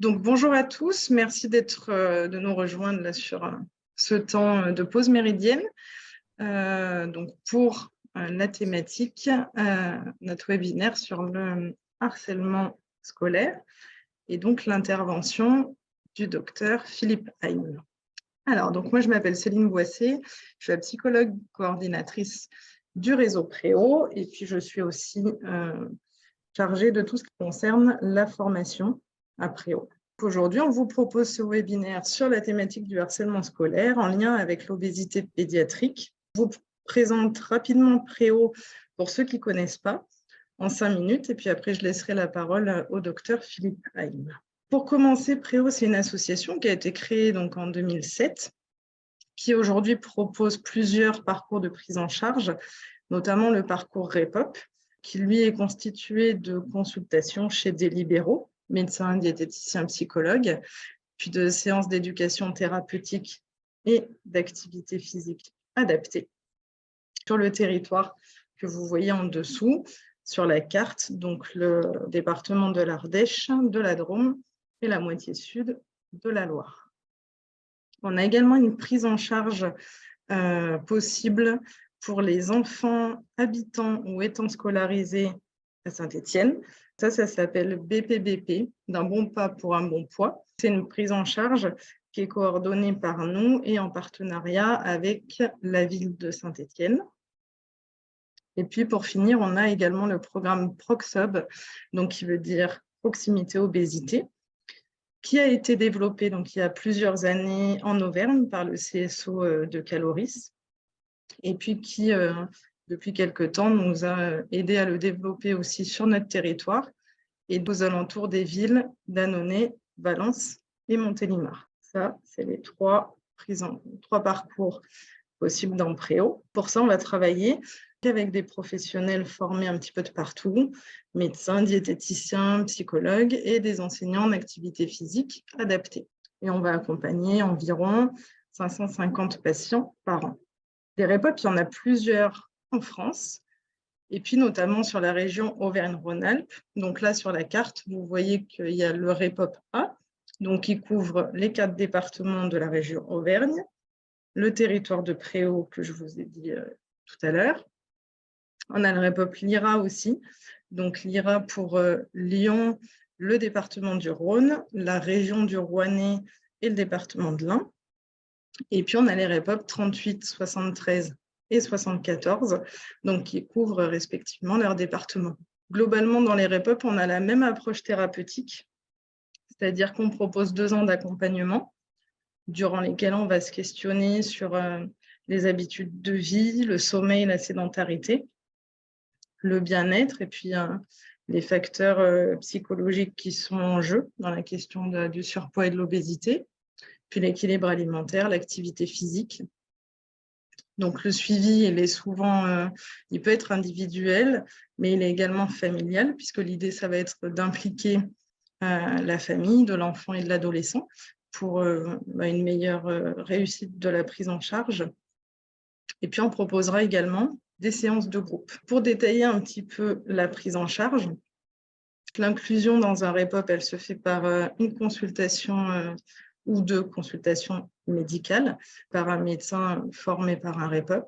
Donc, bonjour à tous, merci de nous rejoindre là sur ce temps de pause méridienne. Donc, pour la thématique, notre webinaire sur le harcèlement scolaire et donc l'intervention du docteur Philippe Heim. Alors, donc moi, je m'appelle Céline Boissé, je suis la psychologue coordinatrice du réseau Préau et puis je suis aussi chargée de tout ce qui concerne la formation à Préau. Aujourd'hui, on vous propose ce webinaire sur la thématique du harcèlement scolaire en lien avec l'obésité pédiatrique. Je vous présente rapidement Préau pour ceux qui ne connaissent pas en 5 minutes et puis après, je laisserai la parole au docteur Philippe Heim. Pour commencer, Préau, c'est une association qui a été créée donc, en 2007 qui aujourd'hui propose plusieurs parcours de prise en charge, notamment le parcours REPOP, qui lui est constitué de consultations chez des libéraux, médecins, diététiciens, psychologues, puis de séances d'éducation thérapeutique et d'activité physique adaptée sur le territoire que vous voyez en dessous, sur la carte, donc le département de l'Ardèche, de la Drôme et la moitié sud de la Loire. On a également une prise en charge possible pour les enfants habitant ou étant scolarisés à Saint-Étienne. Ça s'appelle BPBP, d'un bon pas pour un bon poids. C'est une prise en charge qui est coordonnée par nous et en partenariat avec la ville de Saint-Étienne. Et puis pour finir, on a également le programme ProxHub, donc qui veut dire proximité obésité, qui a été développé donc, il y a plusieurs années en Auvergne par le CSO de Caloris, et puis qui, depuis quelque temps, nous a aidé à le développer aussi sur notre territoire et aux alentours des villes d'Annonay, Valence et Montélimar. Ça, c'est les trois parcours possibles dans Préau. Pour ça, on va travailler avec des professionnels formés un petit peu de partout, médecins, diététiciens, psychologues et des enseignants en activité physique adaptée. Et on va accompagner environ 550 patients par an. Des REPOP, il y en a plusieurs en France, et puis notamment sur la région Auvergne-Rhône-Alpes. Donc là, sur la carte, vous voyez qu'il y a le REPOP A, donc qui couvre les 4 départements de la région Auvergne, le territoire de Préau que je vous ai dit tout à l'heure. On a le REPOP Lyra aussi, donc Lyra pour Lyon, le département du Rhône, la région du Rouennais et le département de l'Ain. Et puis, on a les REPOP 38, 73 et 74, donc qui couvrent respectivement leurs départements. Globalement, dans les REPOP, on a la même approche thérapeutique, c'est-à-dire qu'on propose 2 ans d'accompagnement, durant lesquels on va se questionner sur les habitudes de vie, le sommeil, la sédentarité, le bien-être et puis les facteurs psychologiques qui sont en jeu dans la question du surpoids et de l'obésité, puis l'équilibre alimentaire, l'activité physique. Donc, le suivi, il peut être individuel, mais il est également familial, puisque l'idée, ça va être d'impliquer la famille, de l'enfant et de l'adolescent pour une meilleure réussite de la prise en charge. Et puis, on proposera également des séances de groupe. Pour détailler un petit peu la prise en charge, l'inclusion dans un REPOP, elle se fait par une consultation ou 2 consultations médicales par un médecin formé par un REPOP.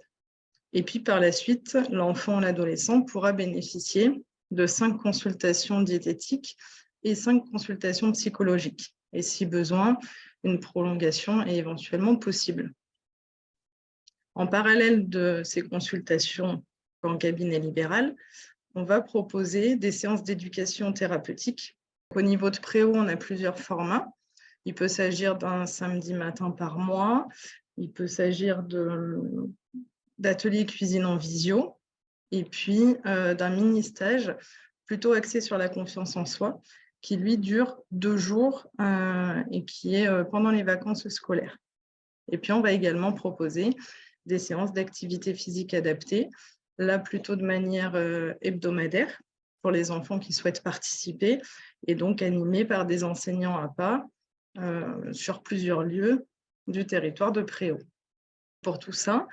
Et puis par la suite, l'enfant ou l'adolescent pourra bénéficier de 5 consultations diététiques et 5 consultations psychologiques. Et si besoin, une prolongation est éventuellement possible. En parallèle de ces consultations en cabinet libéral, on va proposer des séances d'éducation thérapeutique. Au niveau de Préau, on a plusieurs formats. Il peut s'agir d'un samedi matin par mois. Il peut s'agir d'ateliers cuisine en visio. Et puis d'un mini-stage plutôt axé sur la confiance en soi, qui lui dure 2 jours et qui est pendant les vacances scolaires. Et puis on va également proposer des séances d'activité physique adaptée, là plutôt de manière hebdomadaire pour les enfants qui souhaitent participer et donc animés par des enseignants à pas sur plusieurs lieux du territoire de Préau. Pour tout ça,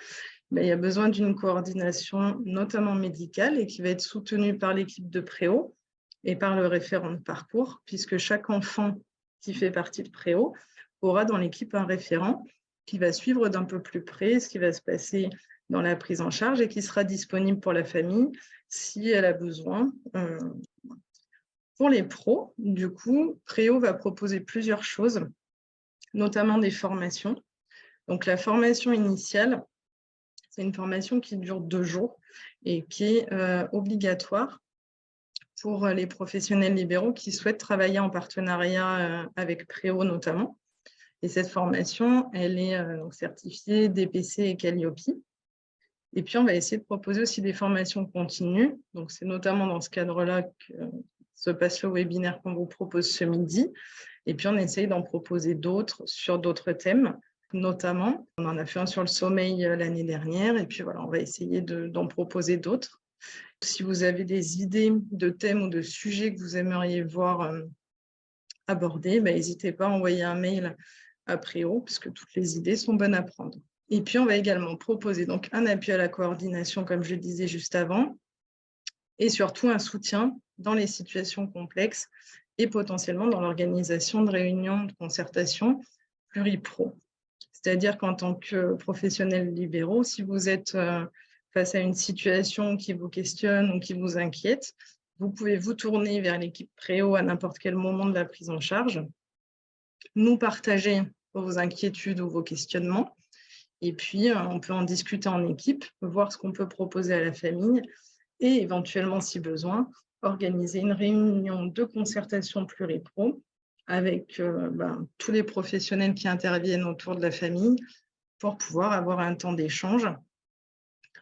il y a besoin d'une coordination notamment médicale et qui va être soutenue par l'équipe de Préau et par le référent de parcours, puisque chaque enfant qui fait partie de Préau, aura dans l'équipe un référent qui va suivre d'un peu plus près ce qui va se passer dans la prise en charge et qui sera disponible pour la famille si elle a besoin. Pour les pros, du coup, Préau va proposer plusieurs choses, notamment des formations. Donc, la formation initiale, c'est une formation qui dure 2 jours et qui est obligatoire pour les professionnels libéraux qui souhaitent travailler en partenariat avec Préau notamment. Et cette formation, elle est donc certifiée DPC et Calliope. Et puis, on va essayer de proposer aussi des formations continues. Donc, c'est notamment dans ce cadre-là que se passe le webinaire qu'on vous propose ce midi. Et puis, on essaye d'en proposer d'autres sur d'autres thèmes, notamment. On en a fait un sur le sommeil l'année dernière. Et puis, voilà, on va essayer d'en proposer d'autres. Si vous avez des idées de thèmes ou de sujets que vous aimeriez voir abordés, n'hésitez pas à envoyer un mail à Préau, puisque toutes les idées sont bonnes à prendre. Et puis, on va également proposer donc un appui à la coordination, comme je le disais juste avant, et surtout un soutien dans les situations complexes et potentiellement dans l'organisation de réunions de concertation pluripro. C'est-à-dire qu'en tant que professionnels libéraux, si vous êtes face à une situation qui vous questionne ou qui vous inquiète, vous pouvez vous tourner vers l'équipe Préau à n'importe quel moment de la prise en charge, nous partager vos inquiétudes ou vos questionnements, et puis on peut en discuter en équipe, voir ce qu'on peut proposer à la famille et éventuellement, si besoin, organiser une réunion de concertation pluripro avec tous les professionnels qui interviennent autour de la famille pour pouvoir avoir un temps d'échange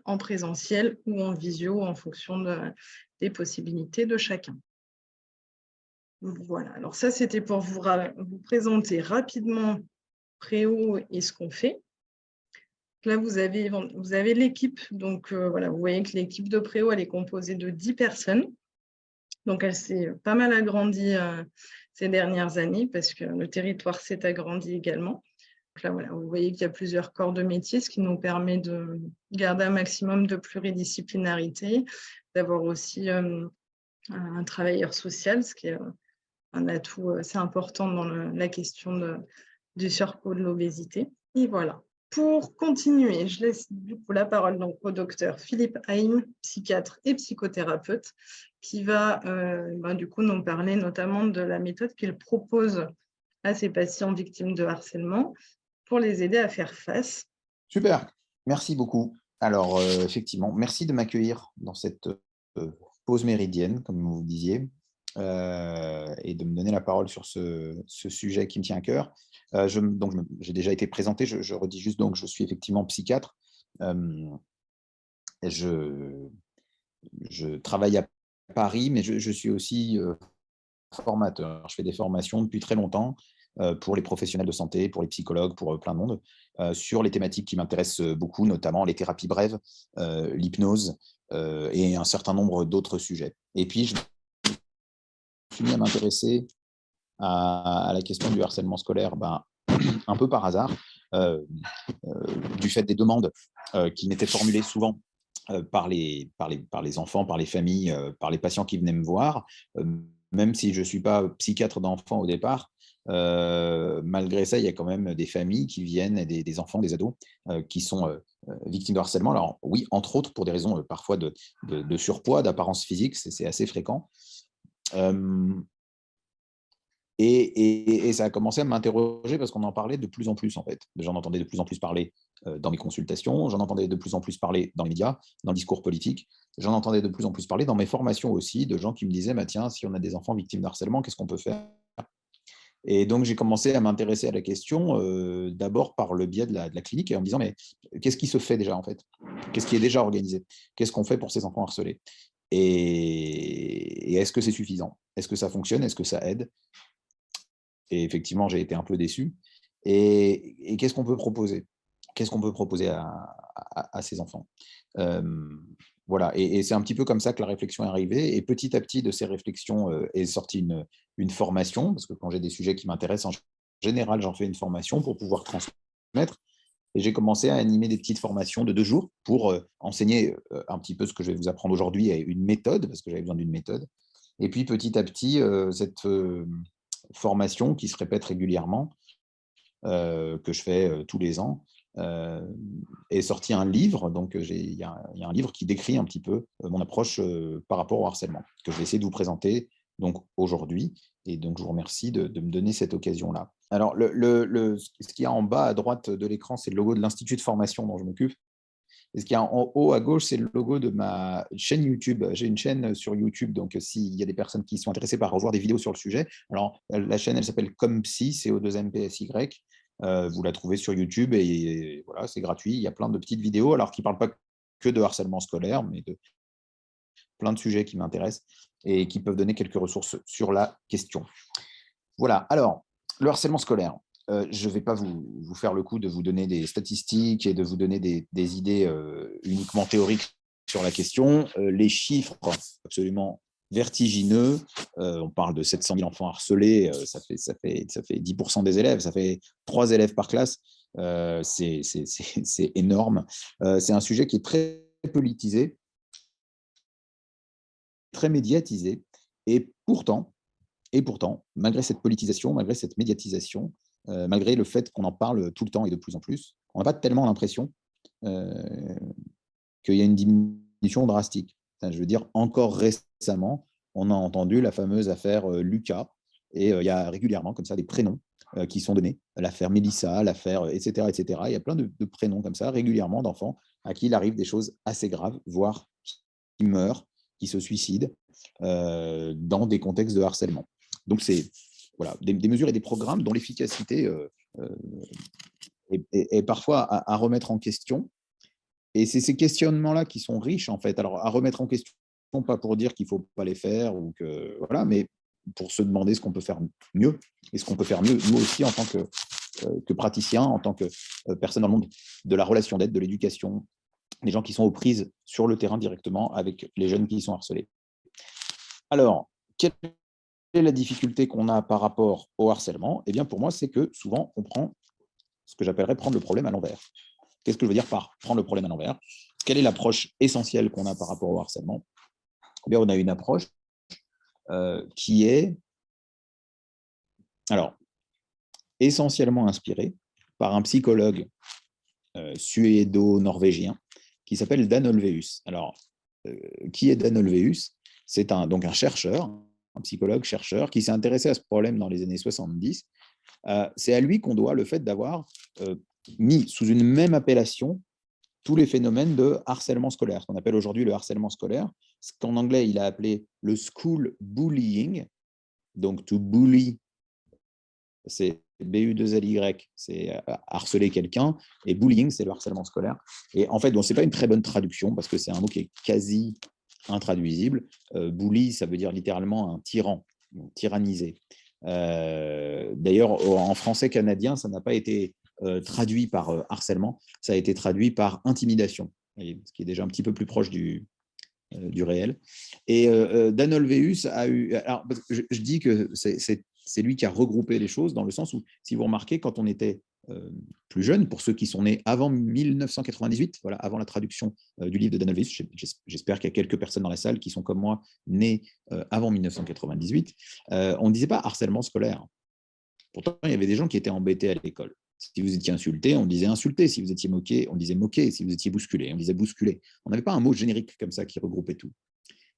en présentiel ou en visio en fonction des possibilités de chacun. Voilà, alors ça, c'était pour vous présenter rapidement Préau et ce qu'on fait. Là, vous avez l'équipe. Donc, voilà, vous voyez que l'équipe de Préau, elle est composée de 10 personnes. Donc, elle s'est pas mal agrandie ces dernières années parce que le territoire s'est agrandi également. Donc là, voilà, vous voyez qu'il y a plusieurs corps de métier, ce qui nous permet de garder un maximum de pluridisciplinarité, d'avoir aussi un travailleur social, ce qui est un atout assez important dans la question du surpoids, de l'obésité. Et voilà. Pour continuer, je laisse du coup la parole donc, au docteur Philippe Haïm, psychiatre et psychothérapeute, qui va du coup nous parler notamment de la méthode qu'il propose à ses patients victimes de harcèlement pour les aider à faire face. Super, merci beaucoup. Alors, effectivement, merci de m'accueillir dans cette pause méridienne, comme vous disiez, et de me donner la parole sur ce sujet qui me tient à cœur. J'ai déjà été présenté, je redis juste, donc je suis effectivement psychiatre. Je travaille à Paris, mais je suis aussi formateur. Je fais des formations depuis très longtemps pour les professionnels de santé, pour les psychologues, pour plein de monde, sur les thématiques qui m'intéressent beaucoup, notamment les thérapies brèves, l'hypnose et un certain nombre d'autres sujets. Et puis, je me suis mis à m'intéresser à la question du harcèlement scolaire un peu par hasard, du fait des demandes qui m'étaient formulées souvent par les enfants, par les familles, par les patients qui venaient me voir, même si je ne suis pas psychiatre d'enfants au départ, malgré ça, il y a quand même des familles qui viennent, et des enfants, des ados, qui sont victimes de harcèlement. Alors oui, entre autres, pour des raisons parfois de surpoids, d'apparence physique, c'est assez fréquent. Et ça a commencé à m'interroger parce qu'on en parlait de plus en plus, en fait. J'en entendais de plus en plus parler dans mes consultations, j'en entendais de plus en plus parler dans les médias, dans le discours politique, j'en entendais de plus en plus parler dans mes formations aussi, de gens qui me disaient tiens, si on a des enfants victimes de harcèlement, qu'est-ce qu'on peut faire? Et donc, j'ai commencé à m'intéresser à la question, d'abord par le biais de la clinique, et en me disant mais qu'est-ce qui se fait déjà, en fait? Qu'est-ce qui est déjà organisé? Qu'est-ce qu'on fait pour ces enfants harcelés? Et est-ce que c'est suffisant? Est-ce que ça fonctionne? Est-ce que ça aide? Et effectivement, j'ai été un peu déçu. Et qu'est-ce qu'on peut proposer? Qu'est-ce qu'on peut proposer à ces enfants? Voilà, et c'est un petit peu comme ça que la réflexion est arrivée. Et petit à petit, de ces réflexions est sortie une formation, parce que quand j'ai des sujets qui m'intéressent, en général, j'en fais une formation pour pouvoir transmettre. Et j'ai commencé à animer des petites formations de 2 jours pour enseigner un petit peu ce que je vais vous apprendre aujourd'hui, et une méthode, parce que j'avais besoin d'une méthode. Et puis petit à petit, formation qui se répète régulièrement, que je fais tous les ans, est sorti un livre. Donc, il y a un livre qui décrit un petit peu mon approche par rapport au harcèlement, que je vais essayer de vous présenter donc, aujourd'hui. Et donc, je vous remercie de me donner cette occasion-là. Alors, ce qu'il y a en bas à droite de l'écran, c'est le logo de l'Institut de formation dont je m'occupe. Et ce qu'il y a en haut à gauche, c'est le logo de ma chaîne YouTube. J'ai une chaîne sur YouTube, donc s'il y a des personnes qui sont intéressées par revoir des vidéos sur le sujet, alors la chaîne, elle s'appelle ComPsy, CO2MPSY. Vous la trouvez sur YouTube et voilà, c'est gratuit. Il y a plein de petites vidéos, alors qui ne parlent pas que de harcèlement scolaire, mais de plein de sujets qui m'intéressent et qui peuvent donner quelques ressources sur la question. Voilà, alors, le harcèlement scolaire. Je ne vais pas vous faire le coup de vous donner des statistiques et de vous donner des idées uniquement théoriques sur la question. Les chiffres, absolument vertigineux. On parle de 700 000 enfants harcelés, ça fait 10% des élèves, ça fait 3 élèves par classe. C'est énorme. C'est un sujet qui est très politisé, très médiatisé, et pourtant, malgré cette politisation, malgré cette médiatisation, malgré le fait qu'on en parle tout le temps et de plus en plus, on n'a pas tellement l'impression qu'il y a une diminution drastique. Enfin, je veux dire, encore récemment, on a entendu la fameuse affaire Lucas, et il y a régulièrement comme ça des prénoms qui sont donnés, l'affaire Mélissa, l'affaire, etc., etc. Il y a plein de prénoms comme ça, régulièrement, d'enfants à qui il arrive des choses assez graves, voire qui meurent, qui se suicident dans des contextes de harcèlement. Donc, c'est voilà, des mesures et des programmes dont l'efficacité est parfois à remettre en question. Et c'est ces questionnements-là qui sont riches, en fait. Alors, à remettre en question, pas pour dire qu'il ne faut pas les faire, ou que, voilà, mais pour se demander ce qu'on peut faire mieux, et ce qu'on peut faire mieux, nous aussi, en tant que praticiens, en tant que personnes dans le monde de la relation d'aide, de l'éducation, les gens qui sont aux prises sur le terrain directement avec les jeunes qui sont harcelés. Alors, quelle est la difficulté qu'on a par rapport au harcèlement? Eh bien, pour moi, c'est que souvent, on prend ce que j'appellerais prendre le problème à l'envers. Qu'est-ce que je veux dire par prendre le problème à l'envers? Quelle est l'approche essentielle qu'on a par rapport au harcèlement? Eh bien, on a une approche qui est alors, essentiellement inspirée par un psychologue suédo-norvégien qui s'appelle Dan Olweus. Alors, qui est Dan Olweus? C'est donc un chercheur, un psychologue-chercheur qui s'est intéressé à ce problème dans les années 70. C'est à lui qu'on doit le fait d'avoir mis sous une même appellation tous les phénomènes de harcèlement scolaire, ce qu'on appelle aujourd'hui le harcèlement scolaire, ce qu'en anglais il a appelé le school bullying. Donc to bully, c'est B-U-2-L-Y, c'est harceler quelqu'un, et bullying, c'est le harcèlement scolaire. Et en fait, bon, ce n'est pas une très bonne traduction, parce que c'est un mot qui est quasi intraduisible. Bully, ça veut dire littéralement un tyran, tyrannisé. D'ailleurs, en français canadien, ça n'a pas été traduit par harcèlement, ça a été traduit par intimidation, ce qui est déjà un petit peu plus proche du réel. Et Dan Olweus a eu... Alors, je dis que c'est lui qui a regroupé les choses, dans le sens où, si vous remarquez, quand on était plus jeune, pour ceux qui sont nés avant 1998, voilà, avant la traduction du livre de Dan Olweus, j'espère qu'il y a quelques personnes dans la salle qui sont comme moi, nées avant 1998, on ne disait pas harcèlement scolaire. Pourtant, il y avait des gens qui étaient embêtés à l'école. Si vous étiez insulté, on disait insulté. Si vous étiez moqué, on disait moqué. Si vous étiez bousculé, on disait bousculé. On n'avait pas un mot générique comme ça qui regroupait tout.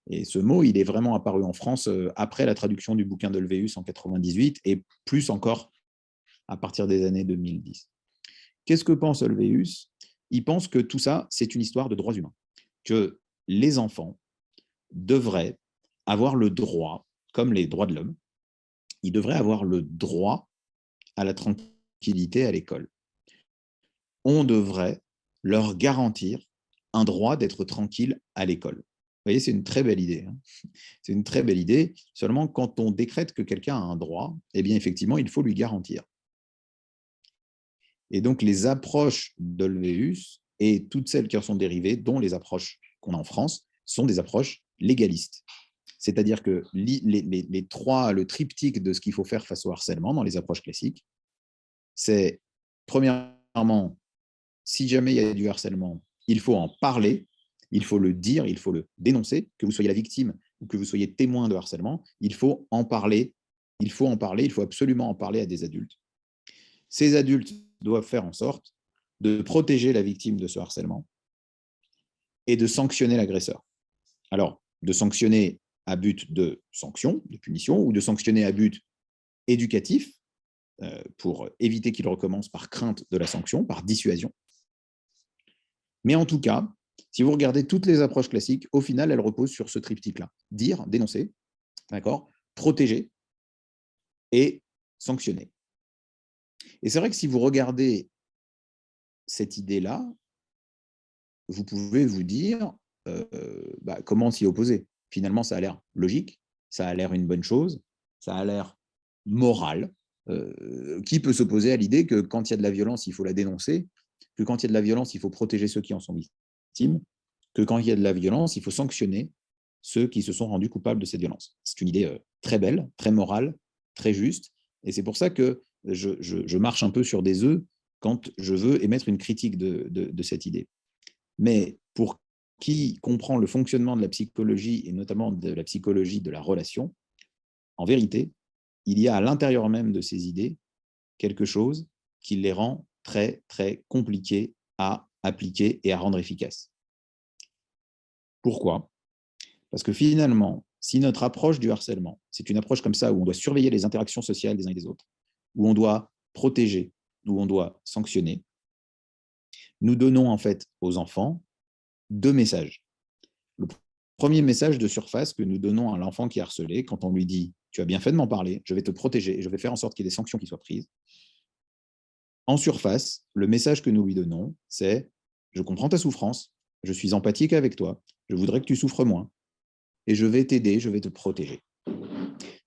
Et ce mot, il est vraiment apparu en France après la traduction du bouquin d'Olweus en 98 et plus encore à partir des années 2010. Qu'est-ce que pense Olweus? Il pense que tout ça, c'est une histoire de droits humains. Que les enfants devraient avoir le droit, comme les droits de l'homme, ils devraient avoir le droit à la tranquillité à l'école. On devrait leur garantir un droit d'être tranquille à l'école. Vous voyez, c'est une très belle idée. Hein. C'est une très belle idée. Seulement, quand on décrète que quelqu'un a un droit, eh bien, effectivement, il faut lui garantir. Et donc, les approches d'Olweus et toutes celles qui en sont dérivées, dont les approches qu'on a en France, sont des approches légalistes. C'est-à-dire que le triptyque de ce qu'il faut faire face au harcèlement dans les approches classiques, c'est, premièrement, si jamais il y a du harcèlement, il faut en parler, il faut le dire, il faut le dénoncer, que vous soyez la victime ou que vous soyez témoin de harcèlement, il faut en parler il faut en parler, il faut absolument en parler à des adultes. Ces adultes doivent faire en sorte de protéger la victime de ce harcèlement et de sanctionner l'agresseur. Alors, de sanctionner à but de sanction, de punition, ou de sanctionner à but éducatif, pour éviter qu'il recommence par crainte de la sanction, par dissuasion. Mais en tout cas, si vous regardez toutes les approches classiques, au final, elles reposent sur ce triptyque-là. Dire, dénoncer, d'accord, protéger et sanctionner. Et c'est vrai que si vous regardez cette idée-là, vous pouvez vous dire comment s'y opposer. Finalement, ça a l'air logique, ça a l'air une bonne chose, ça a l'air moral. Qui peut s'opposer à l'idée que quand il y a de la violence, il faut la dénoncer, que quand il y a de la violence, il faut protéger ceux qui en sont victimes, que quand il y a de la violence, il faut sanctionner ceux qui se sont rendus coupables de cette violence. C'est une idée très belle, très morale, très juste, et c'est pour ça que je marche un peu sur des œufs quand je veux émettre une critique de cette idée. Mais pour qui comprend le fonctionnement de la psychologie, et notamment de la psychologie de la relation, en vérité, il y a à l'intérieur même de ces idées quelque chose qui les rend très, très compliquées à appliquer et à rendre efficaces. Pourquoi ? Parce que finalement, si notre approche du harcèlement, c'est une approche comme ça où on doit surveiller les interactions sociales des uns et des autres, où on doit protéger, où on doit sanctionner, nous donnons en fait aux enfants 2 messages. Le premier message de surface que nous donnons à l'enfant qui est harcelé, quand on lui dit « tu as bien fait de m'en parler, je vais te protéger et je vais faire en sorte qu'il y ait des sanctions qui soient prises », en surface, le message que nous lui donnons, c'est « je comprends ta souffrance, je suis empathique avec toi, je voudrais que tu souffres moins, et je vais t'aider, je vais te protéger ».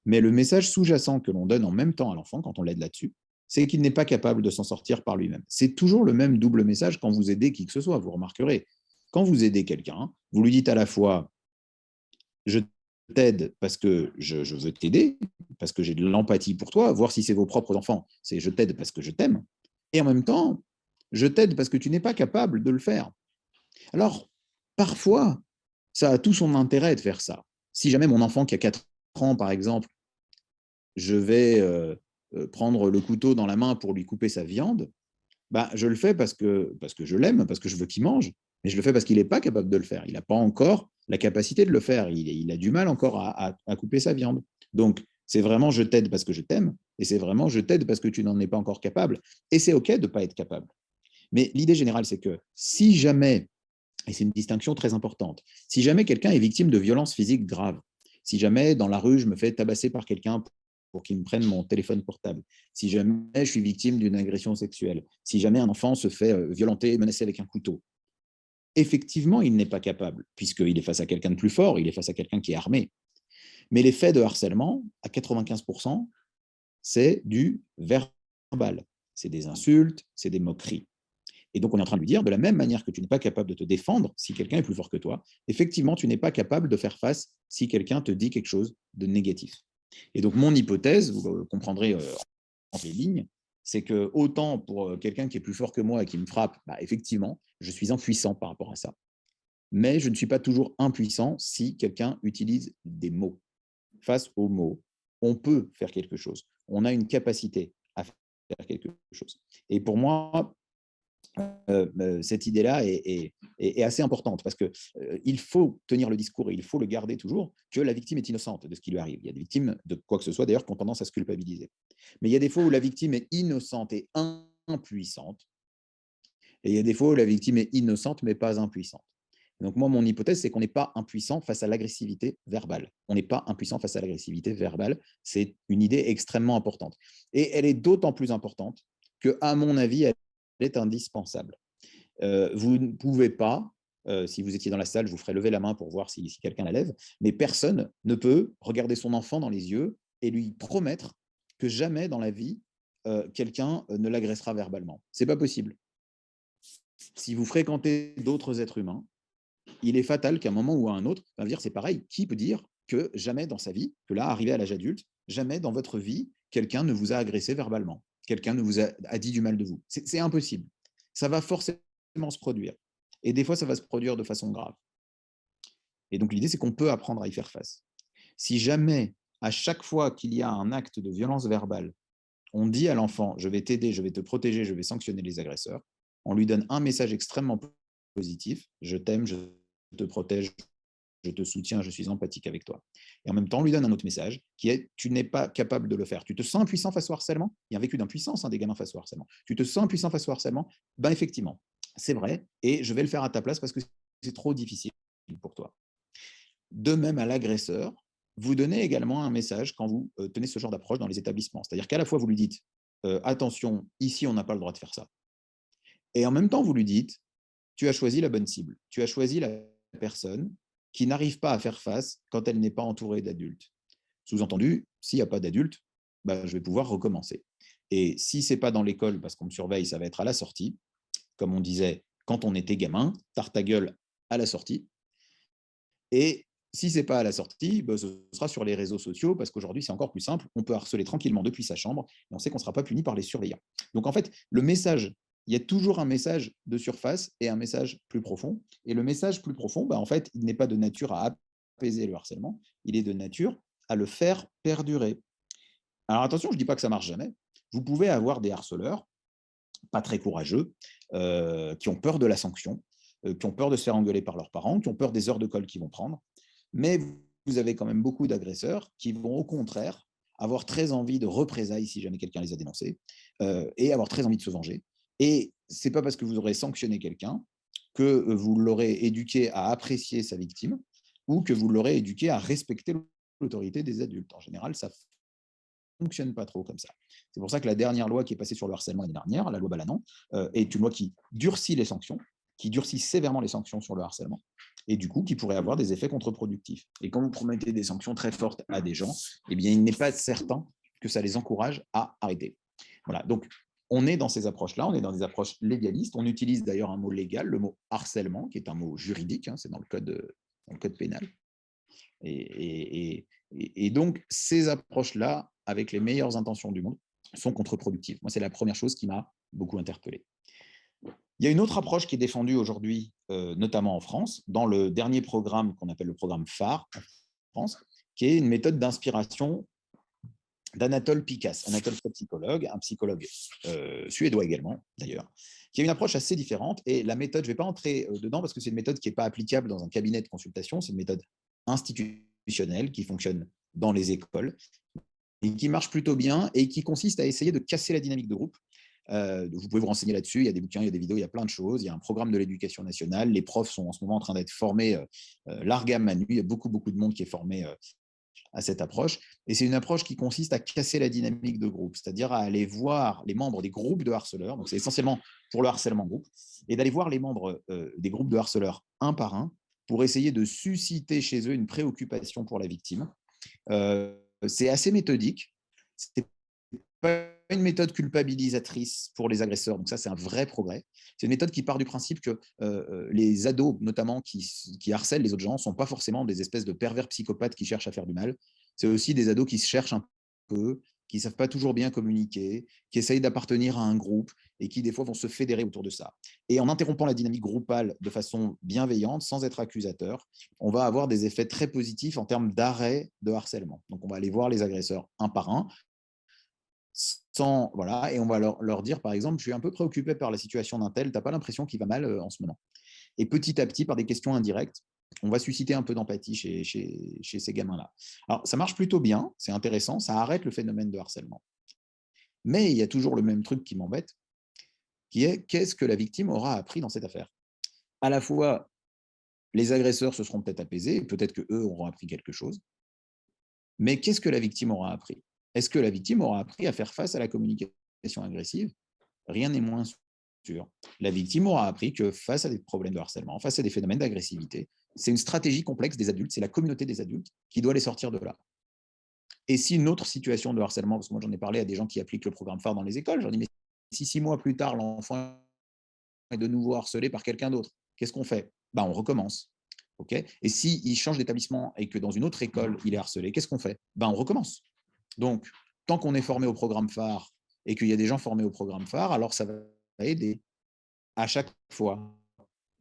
Mais le message sous-jacent que l'on donne en même temps à l'enfant, quand on l'aide là-dessus, c'est qu'il n'est pas capable de s'en sortir par lui-même. C'est toujours le même double message quand vous aidez qui que ce soit, vous remarquerez. Quand vous aidez quelqu'un, vous lui dites à la fois « je t'aide parce que je veux t'aider, parce que j'ai de l'empathie pour toi », voir si c'est vos propres enfants, c'est « je t'aide parce que je t'aime », et en même temps, je t'aide parce que tu n'es pas capable de le faire. Alors, parfois, ça a tout son intérêt de faire ça. Si jamais mon enfant qui a 4 ans, par exemple, je vais prendre le couteau dans la main pour lui couper sa viande, bah, je le fais parce que je l'aime, parce que je veux qu'il mange, mais je le fais parce qu'il n'est pas capable de le faire. Il n'a pas encore la capacité de le faire. Il a du mal encore à couper sa viande. Donc, c'est vraiment je t'aide parce que je t'aime, et c'est vraiment je t'aide parce que tu n'en es pas encore capable. Et c'est OK de ne pas être capable. Mais l'idée générale, c'est que si jamais, et c'est une distinction très importante, si jamais quelqu'un est victime de violences physiques graves, si jamais dans la rue, je me fais tabasser par quelqu'un pour qu'il me prenne mon téléphone portable, si jamais je suis victime d'une agression sexuelle, si jamais un enfant se fait violenter, menacer avec un couteau, effectivement, il n'est pas capable, puisqu'il est face à quelqu'un de plus fort, il est face à quelqu'un qui est armé. Mais les faits de harcèlement, à 95%, c'est du verbal. C'est des insultes, c'est des moqueries. Et donc, on est en train de lui dire, de la même manière que tu n'es pas capable de te défendre si quelqu'un est plus fort que toi, effectivement, tu n'es pas capable de faire face si quelqu'un te dit quelque chose de négatif. Et donc, mon hypothèse, vous comprendrez entre les lignes, c'est que autant pour quelqu'un qui est plus fort que moi et qui me frappe, bah, effectivement, je suis impuissant par rapport à ça. Mais je ne suis pas toujours impuissant si quelqu'un utilise des mots. Face aux mots, on peut faire quelque chose. On a une capacité à faire quelque chose. Et pour moi, cette idée-là est assez importante parce qu'il faut tenir le discours et il faut le garder toujours que la victime est innocente de ce qui lui arrive. Il y a des victimes de quoi que ce soit d'ailleurs qui ont tendance à se culpabiliser. Mais il y a des fois où la victime est innocente et impuissante, et il y a des fois où la victime est innocente mais pas impuissante. Donc moi, mon hypothèse, c'est qu'on n'est pas impuissant face à l'agressivité verbale. On n'est pas impuissant face à l'agressivité verbale. C'est une idée extrêmement importante. Et elle est d'autant plus importante que, à mon avis, elle est indispensable. Vous ne pouvez pas, si vous étiez dans la salle, je vous ferai lever la main pour voir si quelqu'un la lève, mais personne ne peut regarder son enfant dans les yeux et lui promettre que jamais dans la vie, quelqu'un ne l'agressera verbalement. Ce n'est pas possible. Si vous fréquentez d'autres êtres humains, il est fatal qu'à un moment ou à un autre, ça veut dire c'est pareil, qui peut dire que jamais dans sa vie, que là, arrivé à l'âge adulte, jamais dans votre vie, quelqu'un ne vous a agressé verbalement, quelqu'un ne vous a dit du mal de vous. C'est impossible. Ça va forcément se produire. Et des fois, ça va se produire de façon grave. Et donc, l'idée, c'est qu'on peut apprendre à y faire face. Si jamais, à chaque fois qu'il y a un acte de violence verbale, on dit à l'enfant « je vais t'aider, je vais te protéger, je vais sanctionner les agresseurs », on lui donne un message extrêmement positif « je t'aime, je te protège, je te soutiens, je suis empathique avec toi ». Et en même temps, on lui donne un autre message qui est « tu n'es pas capable de le faire, tu te sens impuissant face au harcèlement ». Il y a un vécu d'impuissance des gamins face au harcèlement. Tu te sens impuissant face au harcèlement? Ben effectivement, c'est vrai, et je vais le faire à ta place parce que c'est trop difficile pour toi. De même à l'agresseur, vous donnez également un message quand vous tenez ce genre d'approche dans les établissements. C'est-à-dire qu'à la fois, vous lui dites attention, ici, on n'a pas le droit de faire ça. Et en même temps, vous lui dites tu as choisi la bonne cible. Tu as choisi la personne qui n'arrive pas à faire face quand elle n'est pas entourée d'adultes. Sous-entendu, s'il n'y a pas d'adultes, bah, je vais pouvoir recommencer. Et si ce n'est pas dans l'école, parce qu'on me surveille, ça va être à la sortie. Comme on disait, quand on était gamin, tarte ta gueule à la sortie. Et si ce n'est pas à la sortie, bah, ce sera sur les réseaux sociaux, parce qu'aujourd'hui, c'est encore plus simple. On peut harceler tranquillement depuis sa chambre, et on sait qu'on ne sera pas puni par les surveillants. Donc, en fait, le message, il y a toujours un message de surface et un message plus profond. Et le message plus profond, bah, en fait, il n'est pas de nature à apaiser le harcèlement, il est de nature à le faire perdurer. Alors, attention, je ne dis pas que ça ne marche jamais. Vous pouvez avoir des harceleurs, pas très courageux, qui ont peur de la sanction, qui ont peur de se faire engueuler par leurs parents, qui ont peur des heures de colle qu'ils vont prendre. Mais vous avez quand même beaucoup d'agresseurs qui vont au contraire avoir très envie de représailles si jamais quelqu'un les a dénoncés, et avoir très envie de se venger. Et ce n'est pas parce que vous aurez sanctionné quelqu'un que vous l'aurez éduqué à apprécier sa victime ou que vous l'aurez éduqué à respecter l'autorité des adultes. En général, ça ne fonctionne pas trop comme ça. C'est pour ça que la dernière loi qui est passée sur le harcèlement l'année dernière, la loi Balanan, est une loi qui durcit les sanctions, qui durcit sévèrement les sanctions sur le harcèlement, et du coup qui pourrait avoir des effets contre-productifs. Et quand vous promettez des sanctions très fortes à des gens, eh bien, il n'est pas certain que ça les encourage à arrêter. Voilà, donc on est dans ces approches-là, on est dans des approches légalistes, on utilise d'ailleurs un mot légal, le mot harcèlement, qui est un mot juridique, c'est dans le code pénal. Et donc, ces approches-là, avec les meilleures intentions du monde, sont contre-productives. Moi, c'est la première chose qui m'a beaucoup interpellé. Il y a une autre approche qui est défendue aujourd'hui, notamment en France, dans le dernier programme qu'on appelle le programme phare en France, qui est une méthode d'inspiration d'Anatole Pikas. Anatole, c'est un psychologue suédois également, d'ailleurs, qui a une approche assez différente. Et la méthode, je ne vais pas entrer dedans parce que c'est une méthode qui n'est pas applicable dans un cabinet de consultation, c'est une méthode institutionnelle qui fonctionne dans les écoles et qui marche plutôt bien et qui consiste à essayer de casser la dynamique de groupe. Vous pouvez vous renseigner là-dessus, il y a des bouquins, il y a des vidéos, il y a plein de choses. Il y a un programme de l'éducation nationale, les profs sont en ce moment en train d'être formés largam à nu, il y a beaucoup de monde qui est formé à cette approche. Et c'est une approche qui consiste à casser la dynamique de groupe, c'est-à-dire à aller voir les membres des groupes de harceleurs, donc c'est essentiellement pour le harcèlement groupe, et d'aller voir les membres des groupes de harceleurs un par un pour essayer de susciter chez eux une préoccupation pour la victime. C'est assez méthodique, c'est pas une méthode culpabilisatrice pour les agresseurs, donc ça c'est un vrai progrès. C'est une méthode qui part du principe que les ados, notamment, qui harcèlent les autres gens, ne sont pas forcément des espèces de pervers psychopathes qui cherchent à faire du mal. C'est aussi des ados qui se cherchent un peu, qui ne savent pas toujours bien communiquer, qui essayent d'appartenir à un groupe et qui des fois vont se fédérer autour de ça. Et en interrompant la dynamique groupale de façon bienveillante, sans être accusateur, on va avoir des effets très positifs en termes d'arrêt de harcèlement. Donc on va aller voir les agresseurs un par un, et on va leur dire, par exemple, je suis un peu préoccupé par la situation d'un tel, tu n'as pas l'impression qu'il va mal en ce moment. Et petit à petit, par des questions indirectes, on va susciter un peu d'empathie chez ces gamins-là. Alors, ça marche plutôt bien, c'est intéressant, ça arrête le phénomène de harcèlement. Mais il y a toujours le même truc qui m'embête, qui est qu'est-ce que la victime aura appris dans cette affaire? À la fois, les agresseurs se seront peut-être apaisés, peut-être qu'eux auront appris quelque chose, mais qu'est-ce que la victime aura appris? Est-ce que la victime aura appris à faire face à la communication agressive? Rien n'est moins sûr. La victime aura appris que face à des problèmes de harcèlement, face à des phénomènes d'agressivité, c'est une stratégie complexe des adultes, c'est la communauté des adultes qui doit les sortir de là. Et si une autre situation de harcèlement, parce que moi j'en ai parlé à des gens qui appliquent le programme phare dans les écoles, j'en dis, mais si 6 mois plus tard, l'enfant est de nouveau harcelé par quelqu'un d'autre, qu'est-ce qu'on fait? On recommence. Okay, et s'il change d'établissement et que dans une autre école, il est harcelé, qu'est-ce qu'on fait? On recommence. Donc, tant qu'on est formé au programme phare et qu'il y a des gens formés au programme phare, alors ça va aider à chaque fois.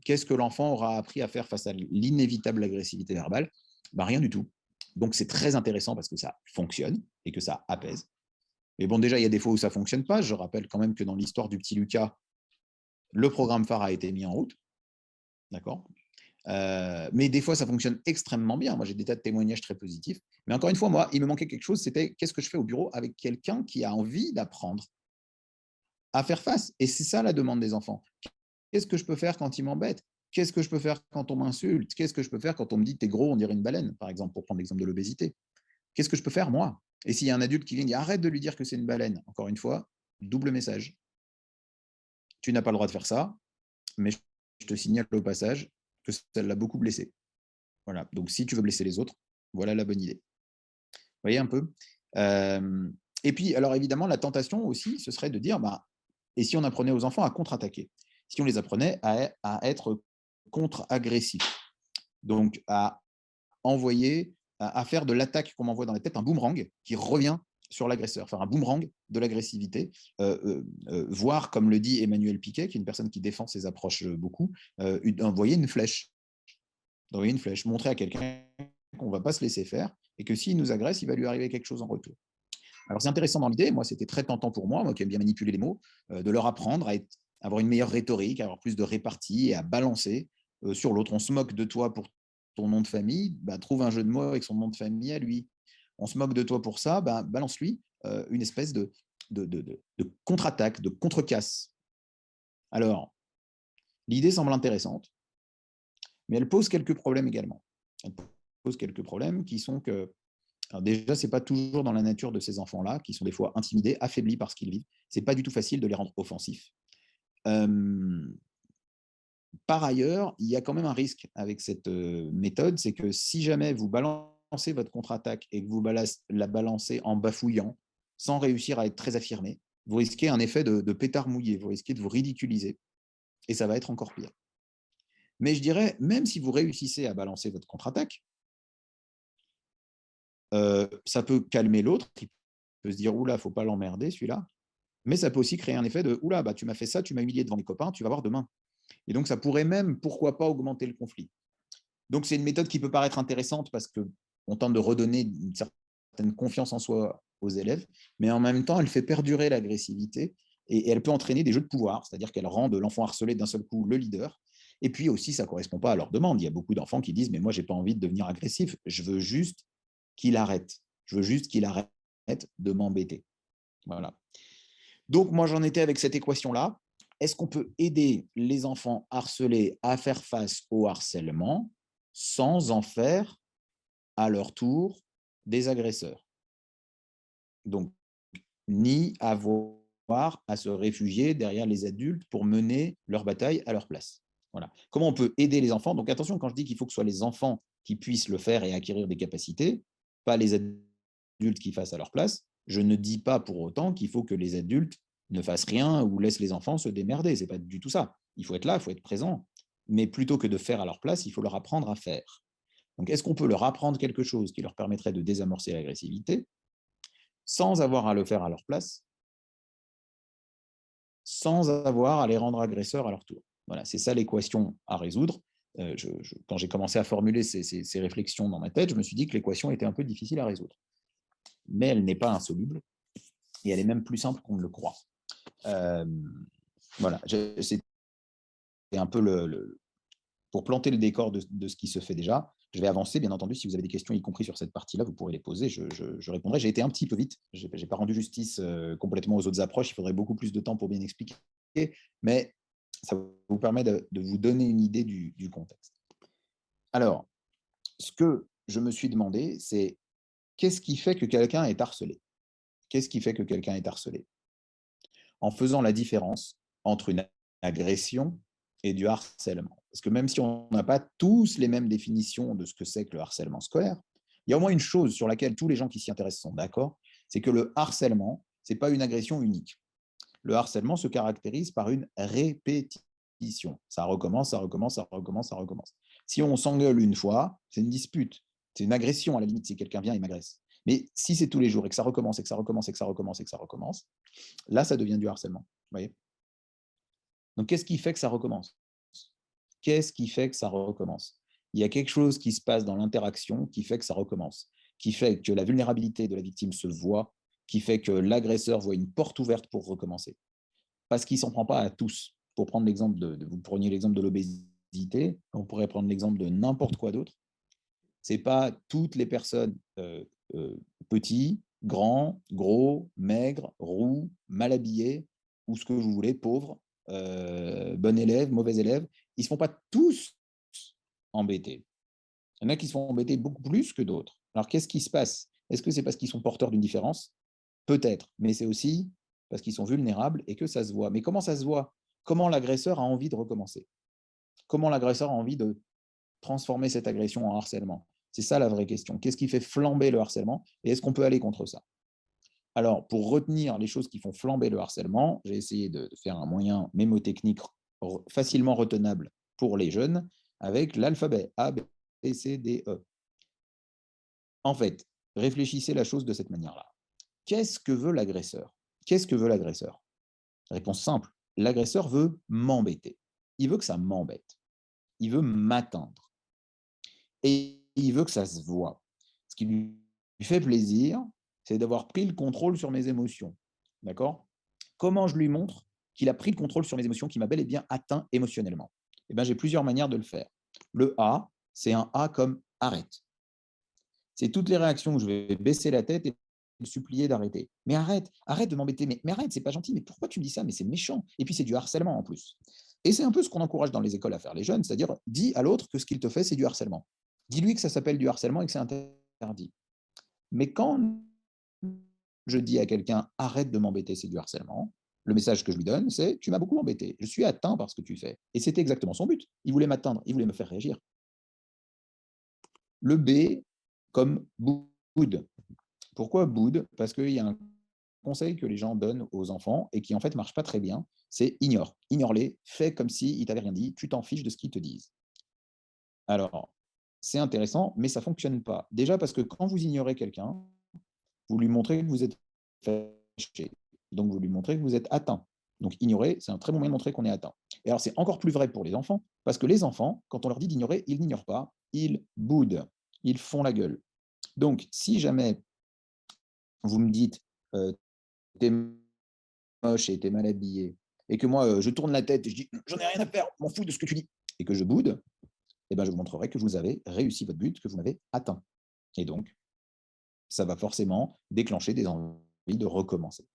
Qu'est-ce que l'enfant aura appris à faire face à l'inévitable agressivité verbale? Rien du tout. Donc, c'est très intéressant parce que ça fonctionne et que ça apaise. Mais bon, déjà, il y a des fois où ça ne fonctionne pas. Je rappelle quand même que dans l'histoire du petit Lucas, le programme phare a été mis en route. D'accord. Mais des fois, ça fonctionne extrêmement bien. Moi, j'ai des tas de témoignages très positifs. Mais encore une fois, moi, il me manquait quelque chose, c'était qu'est-ce que je fais au bureau avec quelqu'un qui a envie d'apprendre à faire face. Et c'est ça la demande des enfants. Qu'est-ce que je peux faire quand ils m'embêtent? Qu'est-ce que je peux faire quand on m'insulte? Qu'est-ce que je peux faire quand on me dit t'es gros, on dirait une baleine, par exemple, pour prendre l'exemple de l'obésité? Qu'est-ce que je peux faire, moi? Et s'il y a un adulte qui vient, il dit arrête de lui dire que c'est une baleine. Encore une fois, double message. Tu n'as pas le droit de faire ça, mais je te signale au passage que ça l'a beaucoup blessé. Voilà. Donc, si tu veux blesser les autres, voilà la bonne idée. Vous voyez un peu. Et puis, alors évidemment, la tentation aussi, ce serait de dire, bah, et si on apprenait aux enfants à contre-attaquer? Si on les apprenait à être contre-agressifs, donc à envoyer, à faire de l'attaque qu'on m'envoie dans la tête un boomerang qui revient sur l'agresseur, faire un boomerang de l'agressivité, voire, comme le dit Emmanuel Piquet, qui est une personne qui défend ses approches beaucoup, envoyer une flèche. D'envoyer une flèche, montrer à quelqu'un qu'on ne va pas se laisser faire et que s'il nous agresse, il va lui arriver quelque chose en retour. Alors c'est intéressant dans l'idée, moi c'était très tentant pour moi qui aime bien manipuler les mots, de leur apprendre à avoir une meilleure rhétorique, à avoir plus de répartie et à balancer sur l'autre. On se moque de toi pour ton nom de famille, bah, trouve un jeu de mots avec son nom de famille à lui. On se moque de toi pour ça, bah, balance-lui une espèce de contre-attaque, de contre-casse. Alors, l'idée semble intéressante, mais elle pose quelques problèmes également. Elle pose quelques problèmes qui sont que, alors déjà, ce n'est pas toujours dans la nature de ces enfants-là, qui sont des fois intimidés, affaiblis par ce qu'ils vivent. Ce n'est pas du tout facile de les rendre offensifs. Par ailleurs, il y a quand même un risque avec cette méthode, c'est que si jamais vous balancez votre contre-attaque et que vous la balancez en bafouillant, sans réussir à être très affirmé, vous risquez un effet de pétard mouillé, vous risquez de vous ridiculiser, et ça va être encore pire. Mais je dirais, même si vous réussissez à balancer votre contre-attaque, ça peut calmer l'autre, qui peut se dire « Oula, il ne faut pas l'emmerder, celui-là ». Mais ça peut aussi créer un effet de « Oula, bah, tu m'as fait ça, tu m'as humilié devant mes copains, tu vas voir demain ». Et donc, ça pourrait même, pourquoi pas, augmenter le conflit. Donc, c'est une méthode qui peut paraître intéressante parce qu'on tente de redonner une certaine confiance en soi aux élèves, mais en même temps, elle fait perdurer l'agressivité et elle peut entraîner des jeux de pouvoir, c'est-à-dire qu'elle rend de l'enfant harcelé d'un seul coup le leader. Et puis aussi, ça ne correspond pas à leur demande. Il y a beaucoup d'enfants qui disent « Mais moi, je n'ai pas envie de devenir agressif, je veux juste qu'il arrête. Je veux juste qu'il arrête de m'embêter. » Voilà. Donc, moi, j'en étais avec cette équation-là. Est-ce qu'on peut aider les enfants harcelés à faire face au harcèlement sans en faire, à leur tour, des agresseurs? Donc, ni avoir à se réfugier derrière les adultes pour mener leur bataille à leur place. Voilà. Comment on peut aider les enfants? Donc, attention, quand je dis qu'il faut que ce soit les enfants qui puissent le faire et acquérir des capacités, pas les adultes qui fassent à leur place, je ne dis pas pour autant qu'il faut que les adultes ne fassent rien ou laissent les enfants se démerder. Ce n'est pas du tout ça. Il faut être là, il faut être présent. Mais plutôt que de faire à leur place, il faut leur apprendre à faire. Donc, est-ce qu'on peut leur apprendre quelque chose qui leur permettrait de désamorcer l'agressivité sans avoir à le faire à leur place, sans avoir à les rendre agresseurs à leur tour? Voilà, c'est ça l'équation à résoudre. Quand j'ai commencé à formuler ces réflexions dans ma tête, je me suis dit que l'équation était un peu difficile à résoudre. Mais elle n'est pas insoluble, et elle est même plus simple qu'on ne le croit. Voilà, c'est un peu pour planter le décor de ce qui se fait déjà. Je vais avancer, bien entendu, si vous avez des questions, y compris sur cette partie-là, vous pourrez les poser, je répondrai. J'ai été un petit peu vite, je n'ai pas rendu justice complètement aux autres approches, il faudrait beaucoup plus de temps pour bien expliquer, mais ça vous permet de vous donner une idée du contexte. Alors, ce que je me suis demandé, c'est qu'est-ce qui fait que quelqu'un est harcelé? Qu'est-ce qui fait que quelqu'un est harcelé? En faisant la différence entre une agression et du harcèlement. Parce que même si on n'a pas tous les mêmes définitions de ce que c'est que le harcèlement scolaire, il y a au moins une chose sur laquelle tous les gens qui s'y intéressent sont d'accord, c'est que le harcèlement, ce n'est pas une agression unique. Le harcèlement se caractérise par une répétition. Ça recommence, ça recommence, ça recommence, ça recommence. Si on s'engueule une fois, c'est une dispute. C'est une agression à la limite si quelqu'un vient et m'agresse. Mais si c'est tous les jours et que ça recommence et que ça recommence et que ça recommence et que ça recommence, là, ça devient du harcèlement. Vous voyez? Donc, qu'est-ce qui fait que ça recommence? Qu'est-ce qui fait que ça recommence? Il y a quelque chose qui se passe dans l'interaction qui fait que ça recommence. qui fait que la vulnérabilité de la victime se voit, qui fait que l'agresseur voit une porte ouverte pour recommencer. Parce qu'il ne s'en prend pas à tous. Pour prendre l'exemple vous preniez l'exemple de l'obésité, on pourrait prendre l'exemple de n'importe quoi d'autre. Ce n'est pas toutes les personnes petits, grands, gros, maigres, roux, mal habillés, ou ce que vous voulez, pauvres, bon élève, mauvais élève. Ils ne se font pas tous embêter. Il y en a qui se font embêter beaucoup plus que d'autres. Alors, qu'est-ce qui se passe? Est-ce que c'est parce qu'ils sont porteurs d'une différence? Peut-être, mais c'est aussi parce qu'ils sont vulnérables et que ça se voit. Mais comment ça se voit? Comment l'agresseur a envie de recommencer? Comment l'agresseur a envie de transformer cette agression en harcèlement? C'est ça la vraie question. Qu'est-ce qui fait flamber le harcèlement? Et est-ce qu'on peut aller contre ça? Alors, pour retenir les choses qui font flamber le harcèlement, j'ai essayé de faire un moyen mémotechnique facilement retenable pour les jeunes avec l'alphabet A, B, C, D, E. En fait, réfléchissez la chose de cette manière-là. Qu'est-ce que veut l'agresseur? Qu'est-ce que veut l'agresseur? Réponse simple, l'agresseur veut m'embêter. Il veut que ça m'embête. Il veut m'atteindre. Et il veut que ça se voit. Ce qui lui fait plaisir, c'est d'avoir pris le contrôle sur mes émotions. D'accord? Comment je lui montre qu'il a pris le contrôle sur mes émotions, qu'il m'a bel et bien atteint émotionnellement? Eh bien, j'ai plusieurs manières de le faire. Le A, c'est un A comme arrête. C'est toutes les réactions où je vais baisser la tête et me supplier d'arrêter. Mais arrête, arrête de m'embêter. Mais arrête, c'est pas gentil. Mais pourquoi tu me dis ça? Mais c'est méchant. Et puis c'est du harcèlement en plus. Et c'est un peu ce qu'on encourage dans les écoles à faire les jeunes, c'est-à-dire dis à l'autre que ce qu'il te fait, c'est du harcèlement. Dis-lui que ça s'appelle du harcèlement et que c'est interdit. Mais quand je dis à quelqu'un arrête de m'embêter, c'est du harcèlement, le message que je lui donne, c'est tu m'as beaucoup embêté. Je suis atteint par ce que tu fais. Et c'était exactement son but. Il voulait m'atteindre, il voulait me faire réagir. Le B comme boude. Pourquoi boude? Parce qu'il y a un conseil que les gens donnent aux enfants et qui en fait marche pas très bien, c'est ignore. Ignore-les, fais comme s'ils ne t'avaient rien dit, tu t'en fiches de ce qu'ils te disent. Alors, c'est intéressant, mais ça ne fonctionne pas. Déjà parce que quand vous ignorez quelqu'un, vous lui montrez que vous êtes fâché. Donc, vous lui montrez que vous êtes atteint. Donc, ignorer, c'est un très bon moyen de montrer qu'on est atteint. Et alors, c'est encore plus vrai pour les enfants, parce que les enfants, quand on leur dit d'ignorer, ils n'ignorent pas, ils boudent, ils font la gueule. Donc, si jamais vous me dites t'es moche et t'es mal habillé, et que moi, je tourne la tête et je dis j'en ai rien à faire, m'en fous de ce que tu dis, et que je boude, eh ben, je vous montrerai que vous avez réussi votre but, que vous m'avez atteint. Et donc, ça va forcément déclencher des envies de recommencer.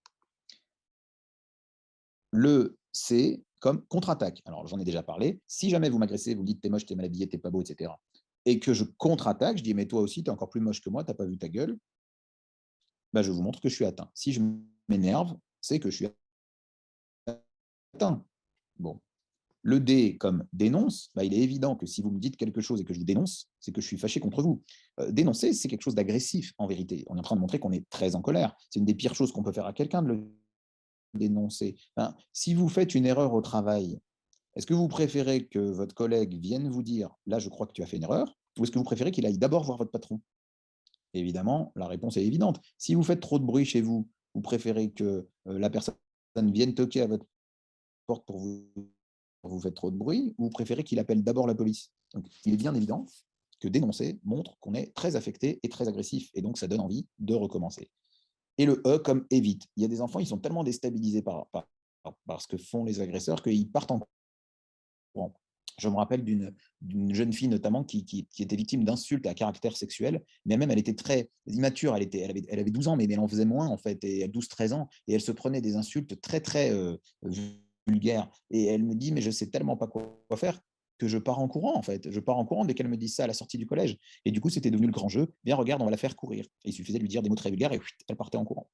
Le C comme contre-attaque. Alors, j'en ai déjà parlé. Si jamais vous m'agressez, vous me dites t'es moche, t'es mal habillé, t'es pas beau, etc., et que je contre-attaque, je dis mais toi aussi, t'es encore plus moche que moi, t'as pas vu ta gueule, ben, je vous montre que je suis atteint. Si je m'énerve, c'est que je suis atteint. Bon. Le D comme dénonce, bah, il est évident que si vous me dites quelque chose et que je vous dénonce, c'est que je suis fâché contre vous. Dénoncer, c'est quelque chose d'agressif en vérité. On est en train de montrer qu'on est très en colère. C'est une des pires choses qu'on peut faire à quelqu'un de le dénoncer. Enfin, si vous faites une erreur au travail, est-ce que vous préférez que votre collègue vienne vous dire là, je crois que tu as fait une erreur, ou est-ce que vous préférez qu'il aille d'abord voir votre patron? Évidemment, la réponse est évidente. Si vous faites trop de bruit chez vous, vous préférez que la personne vienne toquer à votre porte pour vous faites trop de bruit, ou vous préférez qu'il appelle d'abord la police? Donc, il est bien évident que dénoncer montre qu'on est très affecté et très agressif, et donc ça donne envie de recommencer. Et le E comme évite. Il y a des enfants, ils sont tellement déstabilisés par ce que font les agresseurs qu'ils partent en courant. Je me rappelle d'une jeune fille notamment qui était victime d'insultes à caractère sexuel, mais même elle était très immature, elle avait 12 ans, mais elle en faisait moins en fait, et 12-13 ans, et elle se prenait des insultes très très vulgaires. Et elle me dit, mais je sais tellement pas quoi faire que je pars en courant en fait. Je pars en courant dès qu'elle me dit ça à la sortie du collège. Et du coup, c'était devenu le grand jeu. Bien, regarde, on va la faire courir. Et il suffisait de lui dire des mots très vulgaires et elle partait en courant.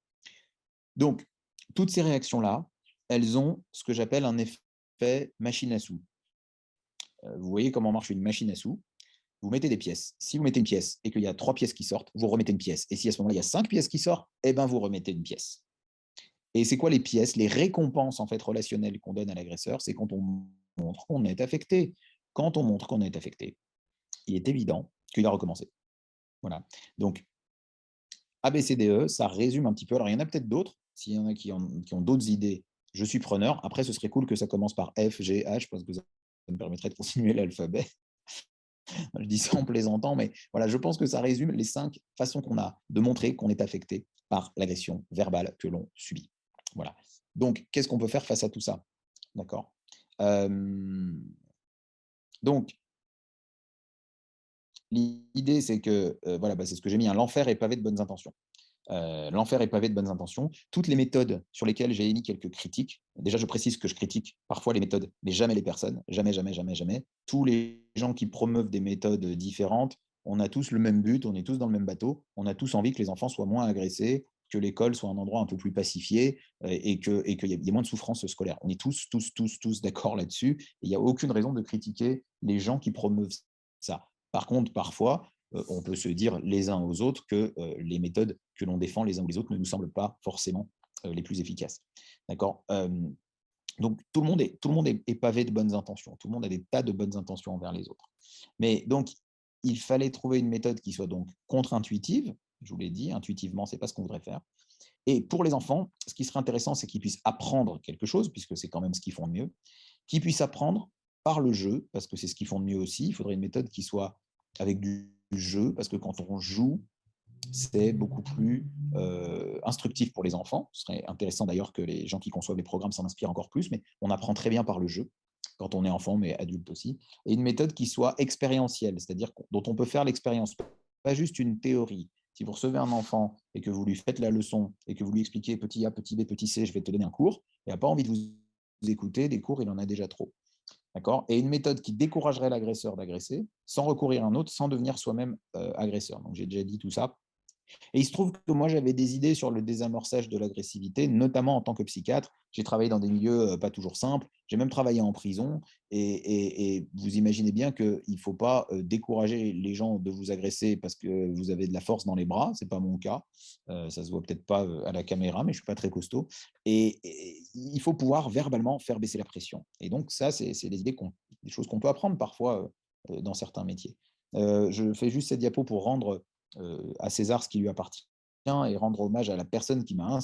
Donc, toutes ces réactions-là, elles ont ce que j'appelle un effet machine à sous. Vous voyez comment marche une machine à sous. Vous mettez des pièces. Si vous mettez une pièce et qu'il y a 3 pièces qui sortent, vous remettez une pièce. Et si à ce moment-là, il y a 5 pièces qui sortent, eh ben, vous remettez une pièce. Et c'est quoi les pièces? Les récompenses en fait relationnelles qu'on donne à l'agresseur, c'est quand on montre qu'on est affecté. Quand on montre qu'on est affecté, il est évident qu'il va recommencer. Voilà. Donc, ABCDE, ça résume un petit peu. Alors, il y en a peut-être d'autres. S'il y en a qui ont d'autres idées, je suis preneur. Après, ce serait cool que ça commence par F, G, H, parce que ça me permettrait de continuer l'alphabet. Je dis ça en plaisantant, mais voilà, je pense que ça résume les 5 façons qu'on a de montrer qu'on est affecté par l'agression verbale que l'on subit. Voilà. Donc, qu'est-ce qu'on peut faire face à tout ça? D'accord. Donc, l'idée, c'est que, voilà, c'est ce que j'ai mis, hein, l'enfer est pavé de bonnes intentions. L'enfer est pavé de bonnes intentions. Toutes les méthodes sur lesquelles j'ai émis quelques critiques, déjà je précise que je critique parfois les méthodes, mais jamais les personnes, jamais, jamais, jamais, jamais. Tous les gens qui promeuvent des méthodes différentes, on a tous le même but, on est tous dans le même bateau, on a tous envie que les enfants soient moins agressés, que l'école soit un endroit un peu plus pacifié et qu'il y ait moins de souffrance scolaire. On est tous d'accord là-dessus. Il n'y a aucune raison de critiquer les gens qui promeuvent ça. Par contre, parfois, on peut se dire les uns aux autres que les méthodes que l'on défend les uns ou les autres ne nous semblent pas forcément les plus efficaces. D'accord. Donc tout le monde est pavé de bonnes intentions. Tout le monde a des tas de bonnes intentions envers les autres. Mais donc, il fallait trouver une méthode qui soit donc contre-intuitive. Je vous l'ai dit, intuitivement, c'est pas ce qu'on voudrait faire. Et pour les enfants, ce qui serait intéressant, c'est qu'ils puissent apprendre quelque chose, puisque c'est quand même ce qu'ils font de mieux, qu'ils puissent apprendre par le jeu, parce que c'est ce qu'ils font de mieux aussi. Il faudrait une méthode qui soit avec du jeu, parce que quand on joue, c'est beaucoup plus instructif pour les enfants. Ce serait intéressant d'ailleurs que les gens qui conçoivent les programmes s'en inspirent encore plus, mais on apprend très bien par le jeu, quand on est enfant, mais adulte aussi. Et une méthode qui soit expérientielle, c'est-à-dire dont on peut faire l'expérience, pas juste une théorie. Si vous recevez un enfant et que vous lui faites la leçon et que vous lui expliquez petit A, petit B, petit C, je vais te donner un cours, il n'a pas envie de vous écouter, des cours, il en a déjà trop. D'accord. Et une méthode qui découragerait l'agresseur d'agresser sans recourir à un autre, sans devenir soi-même agresseur. Donc j'ai déjà dit tout ça. Et il se trouve que moi, j'avais des idées sur le désamorçage de l'agressivité, notamment en tant que psychiatre. J'ai travaillé dans des milieux pas toujours simples. J'ai même travaillé en prison. Et vous imaginez bien qu'il ne faut pas décourager les gens de vous agresser parce que vous avez de la force dans les bras. Ce n'est pas mon cas. Ça ne se voit peut-être pas à la caméra, mais je ne suis pas très costaud. Et il faut pouvoir verbalement faire baisser la pression. Et donc, ça, c'est des idées, des choses qu'on peut apprendre parfois dans certains métiers. Je fais juste cette diapo pour rendre à César ce qui lui appartient et rendre hommage à la personne qui m'a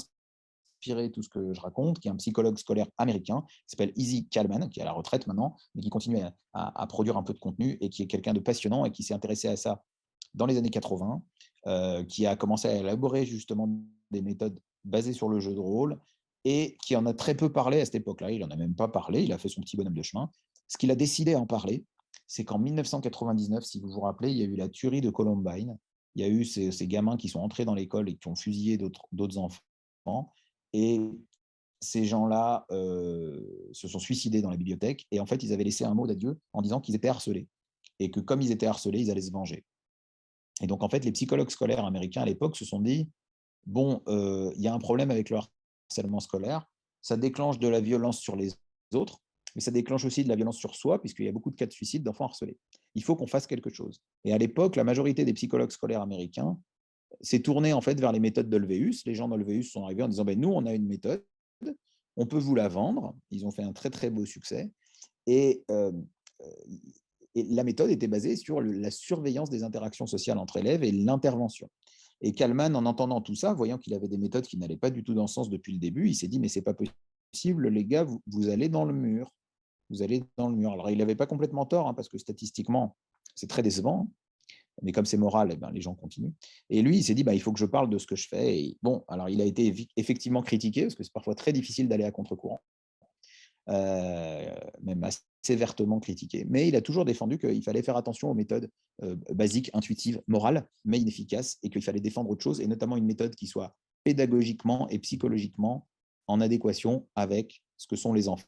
inspiré tout ce que je raconte, qui est un psychologue scolaire américain, qui s'appelle Izzy Kalman, qui est à la retraite maintenant, mais qui continue à produire un peu de contenu et qui est quelqu'un de passionnant et qui s'est intéressé à ça dans les années 80, qui a commencé à élaborer justement des méthodes basées sur le jeu de rôle et qui en a très peu parlé à cette époque-là. Il n'en a même pas parlé, il a fait son petit bonhomme de chemin. Ce qu'il a décidé à en parler, c'est qu'en 1999, si vous vous rappelez, il y a eu la tuerie de Columbine. Il y a eu ces gamins qui sont entrés dans l'école et qui ont fusillé d'autres enfants. Et ces gens-là se sont suicidés dans la bibliothèque. Et en fait, ils avaient laissé un mot d'adieu en disant qu'ils étaient harcelés. Et que comme ils étaient harcelés, ils allaient se venger. Et donc, en fait, les psychologues scolaires américains à l'époque se sont dit, bon, il y a un problème avec le harcèlement scolaire, ça déclenche de la violence sur les autres, mais ça déclenche aussi de la violence sur soi, puisqu'il y a beaucoup de cas de suicide d'enfants harcelés. Il faut qu'on fasse quelque chose. Et à l'époque, la majorité des psychologues scolaires américains s'est tournée en fait vers les méthodes d'Olveus. Les gens d'Olveus sont arrivés en disant, ben, nous, on a une méthode, on peut vous la vendre. Ils ont fait un très, très beau succès. Et, et la méthode était basée sur la surveillance des interactions sociales entre élèves et l'intervention. Et Kalman, en entendant tout ça, voyant qu'il avait des méthodes qui n'allaient pas du tout dans ce sens depuis le début, il s'est dit, mais c'est pas possible, les gars, vous allez dans le mur. Vous allez dans le mur. Alors, il n'avait pas complètement tort, hein, parce que statistiquement, c'est très décevant, mais comme c'est moral, eh ben, les gens continuent. Et lui, il s'est dit, bah, il faut que je parle de ce que je fais. Et bon, alors il a été effectivement critiqué, parce que c'est parfois très difficile d'aller à contre-courant, même assez vertement critiqué. Mais il a toujours défendu qu'il fallait faire attention aux méthodes basiques, intuitives, morales, mais inefficaces, et qu'il fallait défendre autre chose, et notamment une méthode qui soit pédagogiquement et psychologiquement en adéquation avec ce que sont les enfants,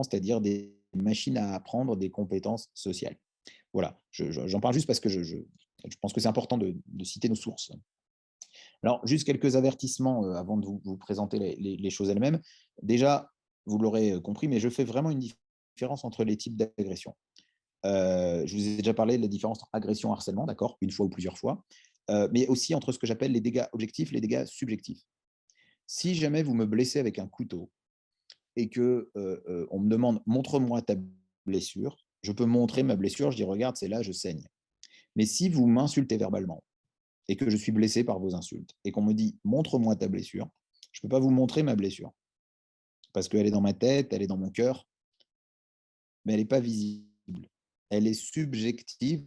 c'est-à-dire des machines à apprendre des compétences sociales. Voilà, j'en parle juste parce que je pense que c'est important de citer nos sources. Alors, juste quelques avertissements avant de vous présenter les choses elles-mêmes. Déjà, vous l'aurez compris, mais je fais vraiment une différence entre les types d'agressions. Je vous ai déjà parlé de la différence entre agression et harcèlement, d'accord, une fois ou plusieurs fois, mais aussi entre ce que j'appelle les dégâts objectifs et les dégâts subjectifs. Si jamais vous me blessez avec un couteau et que on me demande montre-moi ta blessure, je peux montrer ma blessure, je dis regarde, c'est là, je saigne. Mais si vous m'insultez verbalement et que je suis blessé par vos insultes et qu'on me dit montre-moi ta blessure, je ne peux pas vous montrer ma blessure parce qu'elle est dans ma tête, elle est dans mon cœur, mais elle n'est pas visible. Elle est subjective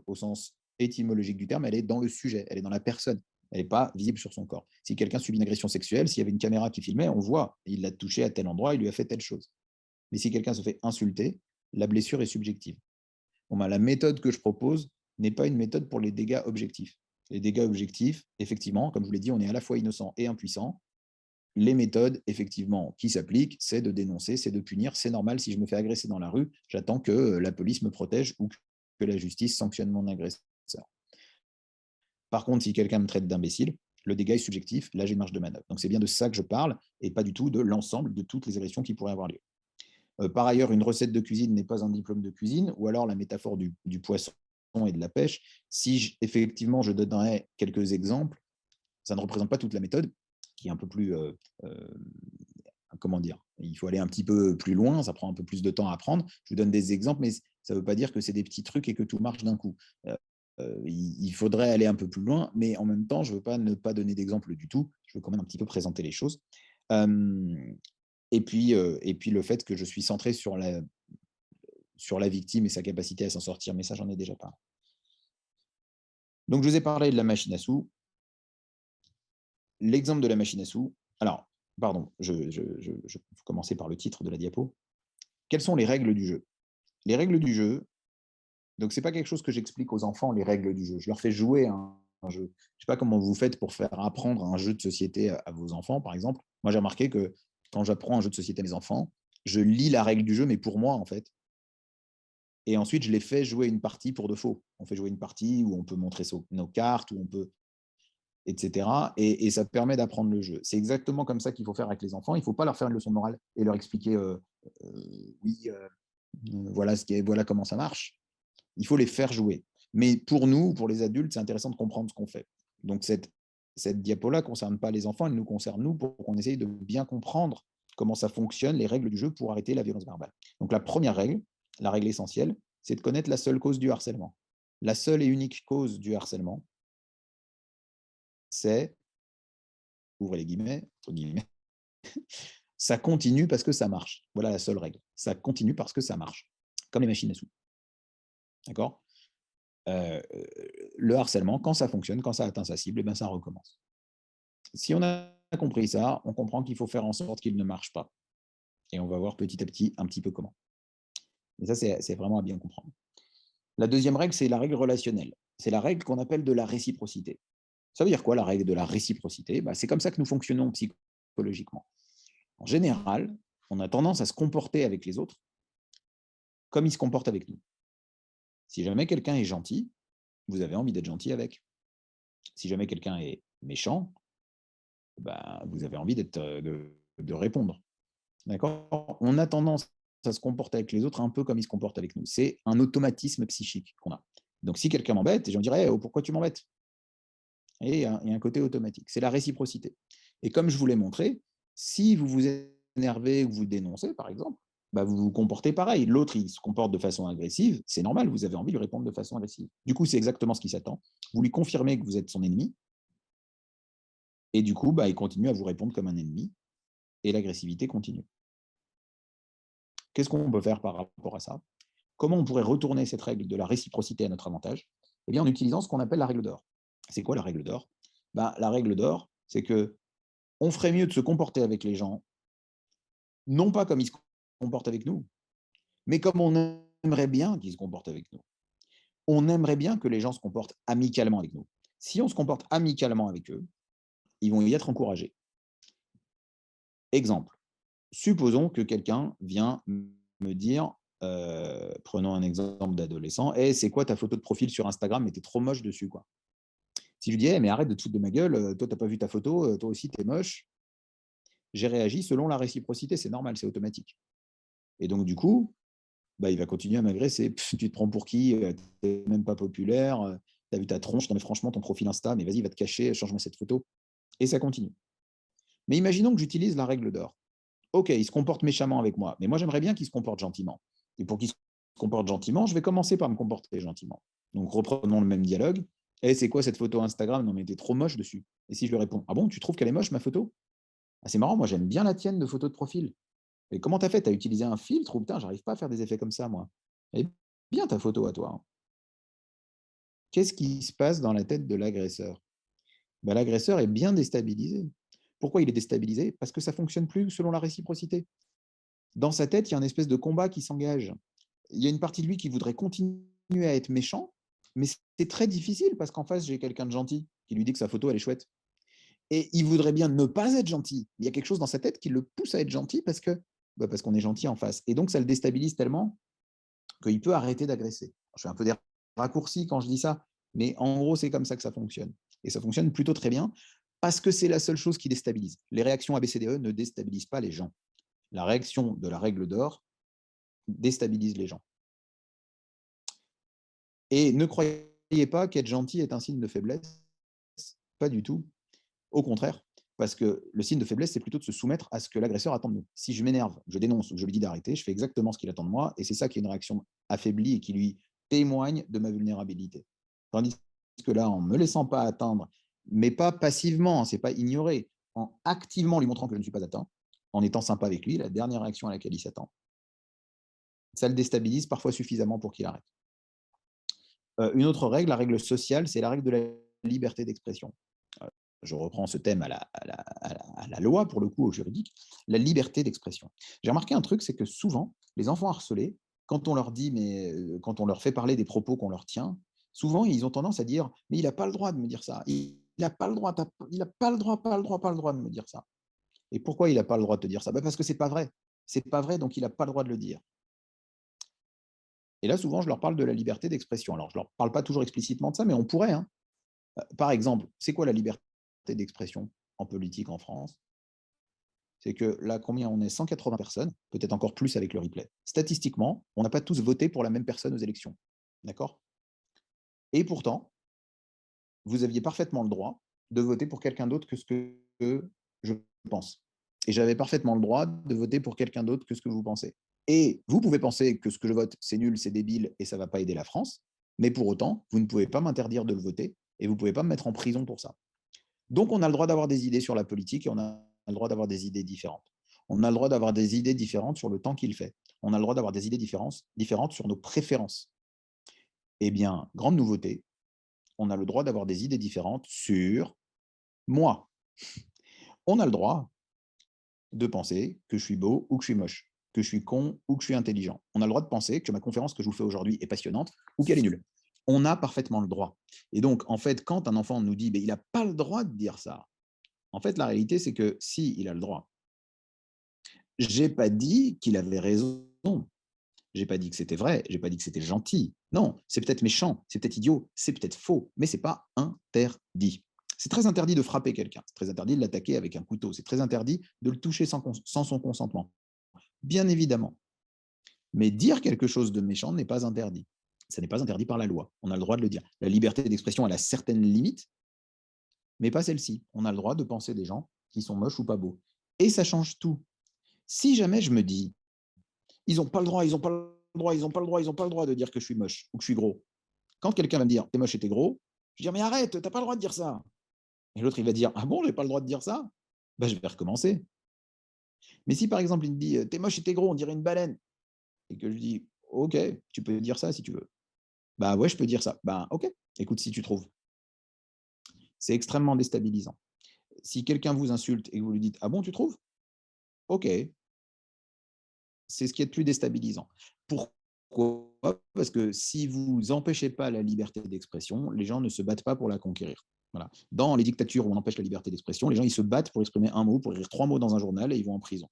au sens étymologique du terme, elle est dans le sujet, elle est dans la personne, elle n'est pas visible sur son corps. Si quelqu'un subit une agression sexuelle, s'il y avait une caméra qui filmait, on voit, il l'a touché à tel endroit, il lui a fait telle chose. Mais si quelqu'un se fait insulter, la blessure est subjective. Bon, ben, la méthode que je propose n'est pas une méthode pour les dégâts objectifs. Les dégâts objectifs, effectivement, comme je vous l'ai dit, on est à la fois innocent et impuissant. Les méthodes, effectivement, qui s'appliquent, c'est de dénoncer, c'est de punir. C'est normal, si je me fais agresser dans la rue, j'attends que la police me protège ou que la justice sanctionne mon agresseur. Par contre, si quelqu'un me traite d'imbécile, le dégât est subjectif, là j'ai une marge de manœuvre. Donc c'est bien de ça que je parle, et pas du tout de l'ensemble de toutes les agressions qui pourraient avoir lieu. Par ailleurs, une recette de cuisine n'est pas un diplôme de cuisine, ou alors la métaphore du poisson et de la pêche. Si effectivement je donnerais quelques exemples, ça ne représente pas toute la méthode, qui est un peu plus, comment dire, il faut aller un petit peu plus loin, ça prend un peu plus de temps à apprendre. Je vous donne des exemples, mais ça ne veut pas dire que c'est des petits trucs et que tout marche d'un coup. Il faudrait aller un peu plus loin, mais en même temps, je ne veux pas ne pas donner d'exemple du tout. Je veux quand même un petit peu présenter les choses. Et puis le fait que je suis centré sur la victime et sa capacité à s'en sortir, mais ça, j'en ai déjà parlé. Donc, je vous ai parlé de la machine à sous. L'exemple de la machine à sous. Alors, pardon, je vais commencer par le titre de la diapo. Quelles sont les règles du jeu? Les règles du jeu, donc ce n'est pas quelque chose que j'explique aux enfants, les règles du jeu. Je leur fais jouer un jeu. Je ne sais pas comment vous faites pour faire apprendre un jeu de société à vos enfants, par exemple. Moi, j'ai remarqué que quand j'apprends un jeu de société à mes enfants, je lis la règle du jeu, mais pour moi, en fait. Et ensuite, je les fais jouer une partie pour de faux. On fait jouer une partie où on peut montrer nos cartes, où on peut, etc. Et ça permet d'apprendre le jeu. C'est exactement comme ça qu'il faut faire avec les enfants. Il ne faut pas leur faire une leçon de morale et leur expliquer, oui, voilà comment ça marche. Il faut les faire jouer. Mais pour nous, pour les adultes, c'est intéressant de comprendre ce qu'on fait. Donc cette diapo-là ne concerne pas les enfants, elle nous concerne nous pour qu'on essaye de bien comprendre comment ça fonctionne, les règles du jeu pour arrêter la violence verbale. Donc la première règle, la règle essentielle, c'est de connaître la seule cause du harcèlement. La seule et unique cause du harcèlement, c'est, ouvrez les guillemets, entre guillemets, ça continue parce que ça marche. Voilà la seule règle. Ça continue parce que ça marche. Comme les machines à sous. D'accord? Le harcèlement, quand ça fonctionne, quand ça atteint sa cible, eh ben, ça recommence. Si on a compris ça, on comprend qu'il faut faire en sorte qu'il ne marche pas. Et on va voir petit à petit un petit peu comment. Et ça, c'est vraiment à bien comprendre. La deuxième règle, c'est la règle relationnelle. C'est la règle qu'on appelle de la réciprocité. Ça veut dire quoi, la règle de la réciprocité? C'est comme ça que nous fonctionnons psychologiquement. En général, on a tendance à se comporter avec les autres comme ils se comportent avec nous. Si jamais quelqu'un est gentil, vous avez envie d'être gentil avec. Si jamais quelqu'un est méchant, vous avez envie de répondre. D'accord? On a tendance à se comporter avec les autres un peu comme ils se comportent avec nous. C'est un automatisme psychique qu'on a. Donc, si quelqu'un m'embête, les gens diraient oh, pourquoi tu m'embêtes? Et il y a un côté automatique. C'est la réciprocité. Et comme je vous l'ai montré, si vous vous énervez ou vous dénoncez, par exemple, vous vous comportez pareil. L'autre, il se comporte de façon agressive. C'est normal, vous avez envie de lui répondre de façon agressive. Du coup, c'est exactement ce qui s'attend. Vous lui confirmez que vous êtes son ennemi. Et du coup, il continue à vous répondre comme un ennemi. Et l'agressivité continue. Qu'est-ce qu'on peut faire par rapport à ça? Comment on pourrait retourner cette règle de la réciprocité à notre avantage? Eh bien, en utilisant ce qu'on appelle la règle d'or. C'est quoi la règle d'or? La règle d'or, c'est que on ferait mieux de se comporter avec les gens, non pas comme ils se comportent avec nous, mais comme on aimerait bien qu'ils se comportent avec nous. On aimerait bien que les gens se comportent amicalement avec nous. Si on se comporte amicalement avec eux, ils vont y être encouragés. Exemple, supposons que quelqu'un vient me dire, prenons un exemple d'adolescent, hey, c'est quoi ta photo de profil sur Instagram, mais t'es trop moche dessus, quoi. Si je lui dis, hey, mais arrête de te foutre de ma gueule, toi, t'as pas vu ta photo, toi aussi, t'es moche. J'ai réagi selon la réciprocité, c'est normal, c'est automatique. Et donc, du coup, il va continuer à m'agresser. Tu te prends pour qui? T'es même pas populaire, t'as vu ta tronche, non mais franchement, ton profil Insta, mais vas-y, va te cacher, change-moi cette photo. Et ça continue. Mais imaginons que j'utilise la règle d'or. Ok, il se comporte méchamment avec moi, mais moi j'aimerais bien qu'il se comporte gentiment. Et pour qu'il se comporte gentiment, je vais commencer par me comporter gentiment. Donc reprenons le même dialogue. Eh, c'est quoi cette photo Instagram? Non mais t'es trop moche dessus. Et si je lui réponds, ah bon, tu trouves qu'elle est moche ma photo? Ah, c'est marrant, moi j'aime bien la tienne de photo de profil. Et comment t'as fait? T'as utilisé un filtre ou putain, j'arrive pas à faire des effets comme ça moi. Eh bien ta photo à toi. Hein. qu'est-ce qui se passe dans la tête de l'agresseur? Ben, l'agresseur est bien déstabilisé. Pourquoi il est déstabilisé? Parce que ça ne fonctionne plus selon la réciprocité. Dans sa tête, il y a une espèce de combat qui s'engage. Il y a une partie de lui qui voudrait continuer à être méchant, mais c'est très difficile parce qu'en face, j'ai quelqu'un de gentil qui lui dit que sa photo, elle est chouette. Et il voudrait bien ne pas être gentil. Il y a quelque chose dans sa tête qui le pousse à être gentil parce qu'on est gentil en face. Et donc, ça le déstabilise tellement qu'il peut arrêter d'agresser. Je fais un peu des raccourcis quand je dis ça, mais en gros, c'est comme ça que ça fonctionne. Et ça fonctionne plutôt très bien parce que c'est la seule chose qui déstabilise. Les réactions ABCDE ne déstabilisent pas les gens. La réaction de la règle d'or déstabilise les gens. Et ne croyez pas qu'être gentil est un signe de faiblesse. Pas du tout. Au contraire, parce que le signe de faiblesse, c'est plutôt de se soumettre à ce que l'agresseur attend de nous. Si je m'énerve, je dénonce, je lui dis d'arrêter, je fais exactement ce qu'il attend de moi, et c'est ça qui est une réaction affaiblie et qui lui témoigne de ma vulnérabilité. Tandis que là, en ne me laissant pas atteindre, mais pas passivement, c'est pas ignorer, en activement lui montrant que je ne suis pas atteint, en étant sympa avec lui, la dernière réaction à laquelle il s'attend, ça le déstabilise parfois suffisamment pour qu'il arrête. Une autre règle, la règle sociale, c'est la règle de la liberté d'expression. Je reprends ce thème à la loi, pour le coup, au juridique, la liberté d'expression. J'ai remarqué un truc, c'est que souvent, les enfants harcelés, quand on leur dit, quand on leur fait parler des propos qu'on leur tient, souvent, ils ont tendance à dire, mais il n'a pas le droit de me dire ça. Il n'a pas le droit, il n'a pas le droit, pas le droit, pas le droit de me dire ça. Et pourquoi il n'a pas le droit de te dire ça? Parce que c'est pas vrai. C'est pas vrai, donc il n'a pas le droit de le dire. Et là, souvent, je leur parle de la liberté d'expression. Alors, je ne leur parle pas toujours explicitement de ça, mais on pourrait. Hein. Par exemple, c'est quoi la liberté d'expression en politique en France? C'est que là, combien on est? 180 personnes, peut-être encore plus avec le replay. Statistiquement, on n'a pas tous voté pour la même personne aux élections. D'accord? Et pourtant, vous aviez parfaitement le droit de voter pour quelqu'un d'autre que ce que je pense. Et j'avais parfaitement le droit de voter pour quelqu'un d'autre que ce que vous pensez. Et vous pouvez penser que ce que je vote, c'est nul, c'est débile et ça ne va pas aider la France, mais pour autant, vous ne pouvez pas m'interdire de le voter et vous ne pouvez pas me mettre en prison pour ça. Donc, on a le droit d'avoir des idées sur la politique et on a le droit d'avoir des idées différentes. On a le droit d'avoir des idées différentes sur le temps qu'il fait. On a le droit d'avoir des idées différentes sur nos préférences. Eh bien, grande nouveauté, on a le droit d'avoir des idées différentes sur moi. On a le droit de penser que je suis beau ou que je suis moche, que je suis con ou que je suis intelligent. On a le droit de penser que ma conférence que je vous fais aujourd'hui est passionnante ou qu'elle est nulle. On a parfaitement le droit. Et donc, en fait, quand un enfant nous dit « il n'a pas le droit de dire ça », en fait, la réalité, c'est que si, il a le droit. Je n'ai pas dit qu'il avait raison. Je n'ai pas dit que c'était vrai. Je n'ai pas dit que c'était gentil. Non, c'est peut-être méchant, c'est peut-être idiot, c'est peut-être faux, mais ce n'est pas interdit. C'est très interdit de frapper quelqu'un. C'est très interdit de l'attaquer avec un couteau. C'est très interdit de le toucher sans son consentement. Bien évidemment. Mais dire quelque chose de méchant n'est pas interdit. Ça n'est pas interdit par la loi. On a le droit de le dire. La liberté d'expression, elle a certaines limites, mais pas celle-ci. On a le droit de penser des gens qui sont moches ou pas beaux. Et ça change tout. Si jamais je me dis, ils n'ont pas le droit, ils n'ont pas le droit, ils n'ont pas le droit, ils n'ont pas le droit de dire que je suis moche ou que je suis gros. Quand quelqu'un va me dire, t'es moche et t'es gros, je vais dire, mais arrête, t'as pas le droit de dire ça. Et l'autre, il va dire, ah bon, j'ai pas le droit de dire ça? Ben, je vais recommencer. Mais si par exemple, il me dit, t'es moche et t'es gros, on dirait une baleine, et que je dis, ok, tu peux dire ça si tu veux. Bah ouais, je peux dire ça. Bah ok, écoute, si tu trouves. C'est extrêmement déstabilisant. Si quelqu'un vous insulte et que vous lui dites, ah bon, tu trouves? Ok, c'est ce qui est le plus déstabilisant. Pourquoi? Parce que si vous n'empêchez pas la liberté d'expression, les gens ne se battent pas pour la conquérir. Voilà. Dans les dictatures où on empêche la liberté d'expression, les gens ils se battent pour exprimer un mot, pour écrire 3 mots dans un journal et ils vont en prison.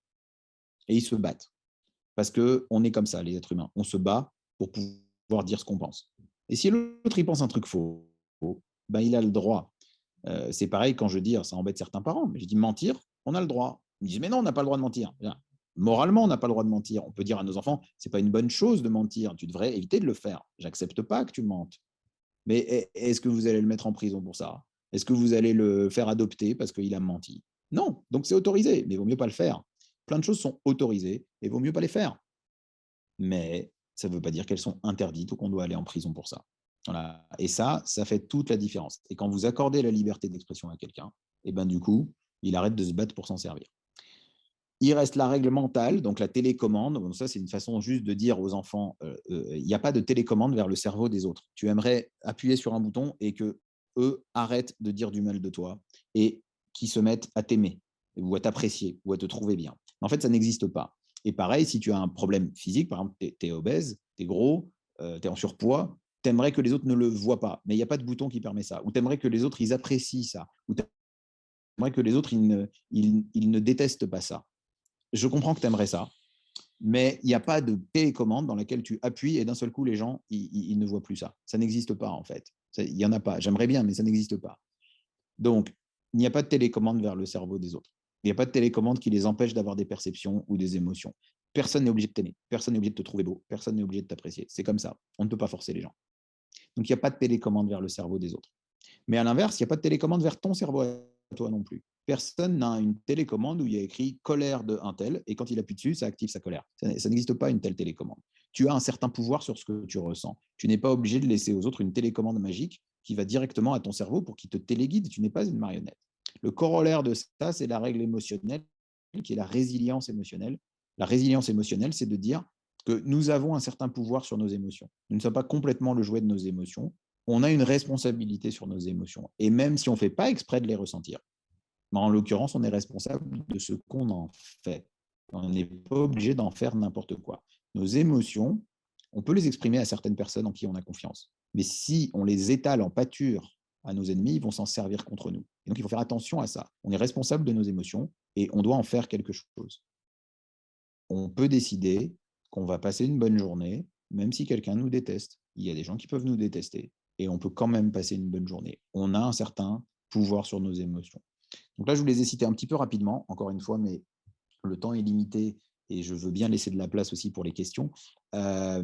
Et ils se battent. Parce qu'on est comme ça, les êtres humains. On se bat pour pouvoir dire ce qu'on pense. Et si l'autre il pense un truc faux, ben, il a le droit. C'est pareil quand je dis, ça embête certains parents, mais je dis mentir, on a le droit. Ils me disent, mais non, on n'a pas le droit de mentir. Bien. Moralement, on n'a pas le droit de mentir. On peut dire à nos enfants, c'est pas une bonne chose de mentir, tu devrais éviter de le faire. J'accepte pas que tu mentes. Mais est-ce que vous allez le mettre en prison pour ça? Est-ce que vous allez le faire adopter parce qu'il a menti? Non, donc c'est autorisé, mais il vaut mieux pas le faire. Plein de choses sont autorisées et il vaut mieux pas les faire. Mais ça ne veut pas dire qu'elles sont interdites ou qu'on doit aller en prison pour ça. Voilà. Et ça fait toute la différence. Et quand vous accordez la liberté d'expression à quelqu'un, et ben du coup, il arrête de se battre pour s'en servir. Il reste la règle mentale, donc la télécommande. Donc ça, c'est une façon juste de dire aux enfants, il n'y a pas de télécommande vers le cerveau des autres. Tu aimerais appuyer sur un bouton et que eux arrêtent de dire du mal de toi et qu'ils se mettent à t'aimer ou à t'apprécier ou à te trouver bien. En fait, ça n'existe pas. Et pareil, si tu as un problème physique, par exemple, tu es obèse, tu es gros, tu es en surpoids, tu aimerais que les autres ne le voient pas, mais il n'y a pas de bouton qui permet ça. Ou tu aimerais que les autres, ils apprécient ça. Ou tu aimerais que les autres, ils ne détestent pas ça. Je comprends que tu aimerais ça, mais il n'y a pas de télécommande dans laquelle tu appuies et d'un seul coup, les gens, ils ne voient plus ça. Ça n'existe pas, en fait. Il n'y en a pas. J'aimerais bien, mais ça n'existe pas. Donc, il n'y a pas de télécommande vers le cerveau des autres. Il n'y a pas de télécommande qui les empêche d'avoir des perceptions ou des émotions. Personne n'est obligé de t'aimer. Personne n'est obligé de te trouver beau. Personne n'est obligé de t'apprécier. C'est comme ça. On ne peut pas forcer les gens. Donc, il n'y a pas de télécommande vers le cerveau des autres. Mais à l'inverse, il n'y a pas de télécommande vers ton cerveau à toi non plus. Personne n'a une télécommande où il y a écrit colère de un tel, et quand il appuie dessus, ça active sa colère. Ça n'existe pas une telle télécommande. Tu as un certain pouvoir sur ce que tu ressens. Tu n'es pas obligé de laisser aux autres une télécommande magique qui va directement à ton cerveau pour qu'il te téléguide. Tu n'es pas une marionnette. Le corollaire de ça, c'est la règle émotionnelle, qui est la résilience émotionnelle. La résilience émotionnelle, c'est de dire que nous avons un certain pouvoir sur nos émotions. Nous ne sommes pas complètement le jouet de nos émotions. On a une responsabilité sur nos émotions. Et même si on ne fait pas exprès de les ressentir, en l'occurrence, on est responsable de ce qu'on en fait. On n'est pas obligé d'en faire n'importe quoi. Nos émotions, on peut les exprimer à certaines personnes en qui on a confiance. Mais si on les étale en pâture à nos ennemis, ils vont s'en servir contre nous. Et donc, il faut faire attention à ça. On est responsable de nos émotions et on doit en faire quelque chose. On peut décider qu'on va passer une bonne journée, même si quelqu'un nous déteste. Il y a des gens qui peuvent nous détester et on peut quand même passer une bonne journée. On a un certain pouvoir sur nos émotions. Donc là, je vous les ai cités un petit peu rapidement, encore une fois, mais le temps est limité et je veux bien laisser de la place aussi pour les questions. Mais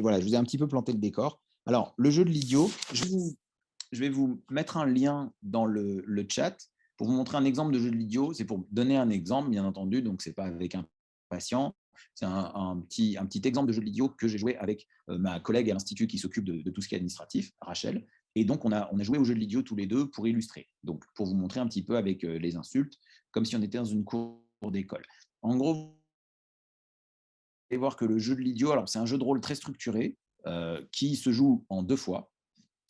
voilà, je vous ai un petit peu planté le décor. Alors, le jeu de l'idiot, je vais vous mettre un lien dans le chat pour vous montrer un exemple de jeu de l'idiot. C'est pour donner un exemple, bien entendu, donc ce n'est pas avec un patient. C'est un petit exemple de jeu de l'idiot que j'ai joué avec ma collègue à l'Institut qui s'occupe de tout ce qui est administratif, Rachel. Et donc, on a joué au jeu de l'idiot tous les deux pour illustrer. Donc, pour vous montrer un petit peu avec les insultes, comme si on était dans une cour d'école. En gros, vous allez voir que le jeu de l'idiot, alors c'est un jeu de rôle très structuré qui se joue en 2 fois.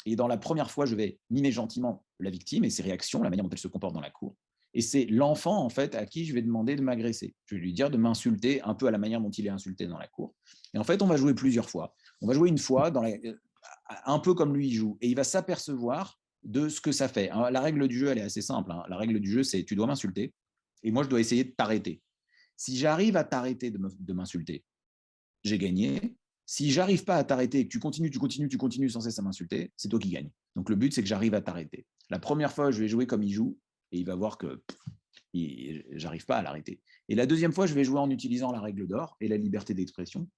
Et dans la première fois, je vais mimer gentiment la victime et ses réactions, la manière dont elle se comporte dans la cour. Et c'est l'enfant, en fait, à qui je vais demander de m'agresser. Je vais lui dire de m'insulter un peu à la manière dont il est insulté dans la cour. Et en fait, on va jouer plusieurs fois. On va jouer une fois, un peu comme lui il joue. Et il va s'apercevoir de ce que ça fait. La règle du jeu, elle est assez simple. La règle du jeu, c'est tu dois m'insulter et moi, je dois essayer de t'arrêter. Si j'arrive à t'arrêter de m'insulter, j'ai gagné. Si j'arrive pas à t'arrêter et que tu continues sans cesse à m'insulter, c'est toi qui gagnes. Donc le but, c'est que j'arrive à t'arrêter. La première fois, je vais jouer comme il joue et il va voir que j'arrive pas à l'arrêter. Et la deuxième fois, je vais jouer en utilisant la règle d'or et la liberté d'expression.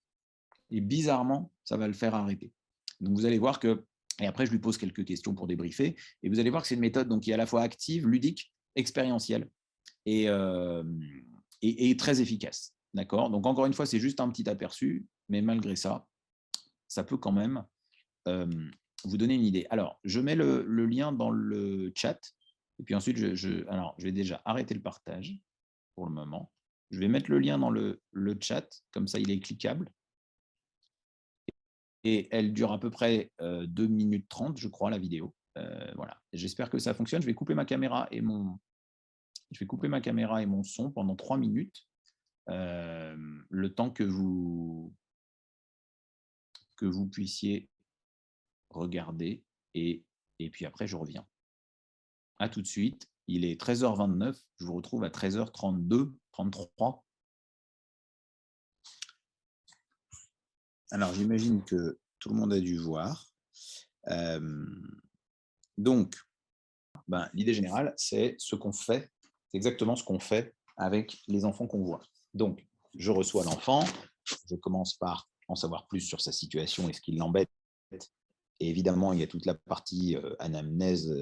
Et bizarrement, ça va le faire arrêter. Donc vous allez voir que, et après je lui pose quelques questions pour débriefer, et vous allez voir que c'est une méthode donc, qui est à la fois active, ludique, expérientielle et très efficace. D'accord. Donc encore une fois, c'est juste un petit aperçu, mais malgré ça, ça peut quand même vous donner une idée. Alors, je mets le lien dans le chat, et puis ensuite, je vais déjà arrêter le partage pour le moment. Je vais mettre le lien dans le chat, comme ça il est cliquable. Et elle dure à peu près 2 minutes 30, je crois, la vidéo. Voilà. J'espère que ça fonctionne. Je vais couper ma caméra et mon son pendant 3 minutes, le temps que vous puissiez regarder. Et puis après, je reviens. À tout de suite. Il est 13h29. Je vous retrouve à 13h32, 33. Alors, j'imagine que tout le monde a dû voir. Donc, l'idée générale, c'est ce qu'on fait. C'est exactement ce qu'on fait avec les enfants qu'on voit. Donc, je reçois l'enfant. Je commence par en savoir plus sur sa situation et ce qui l'embête. Et évidemment, il y a toute la partie anamnèse,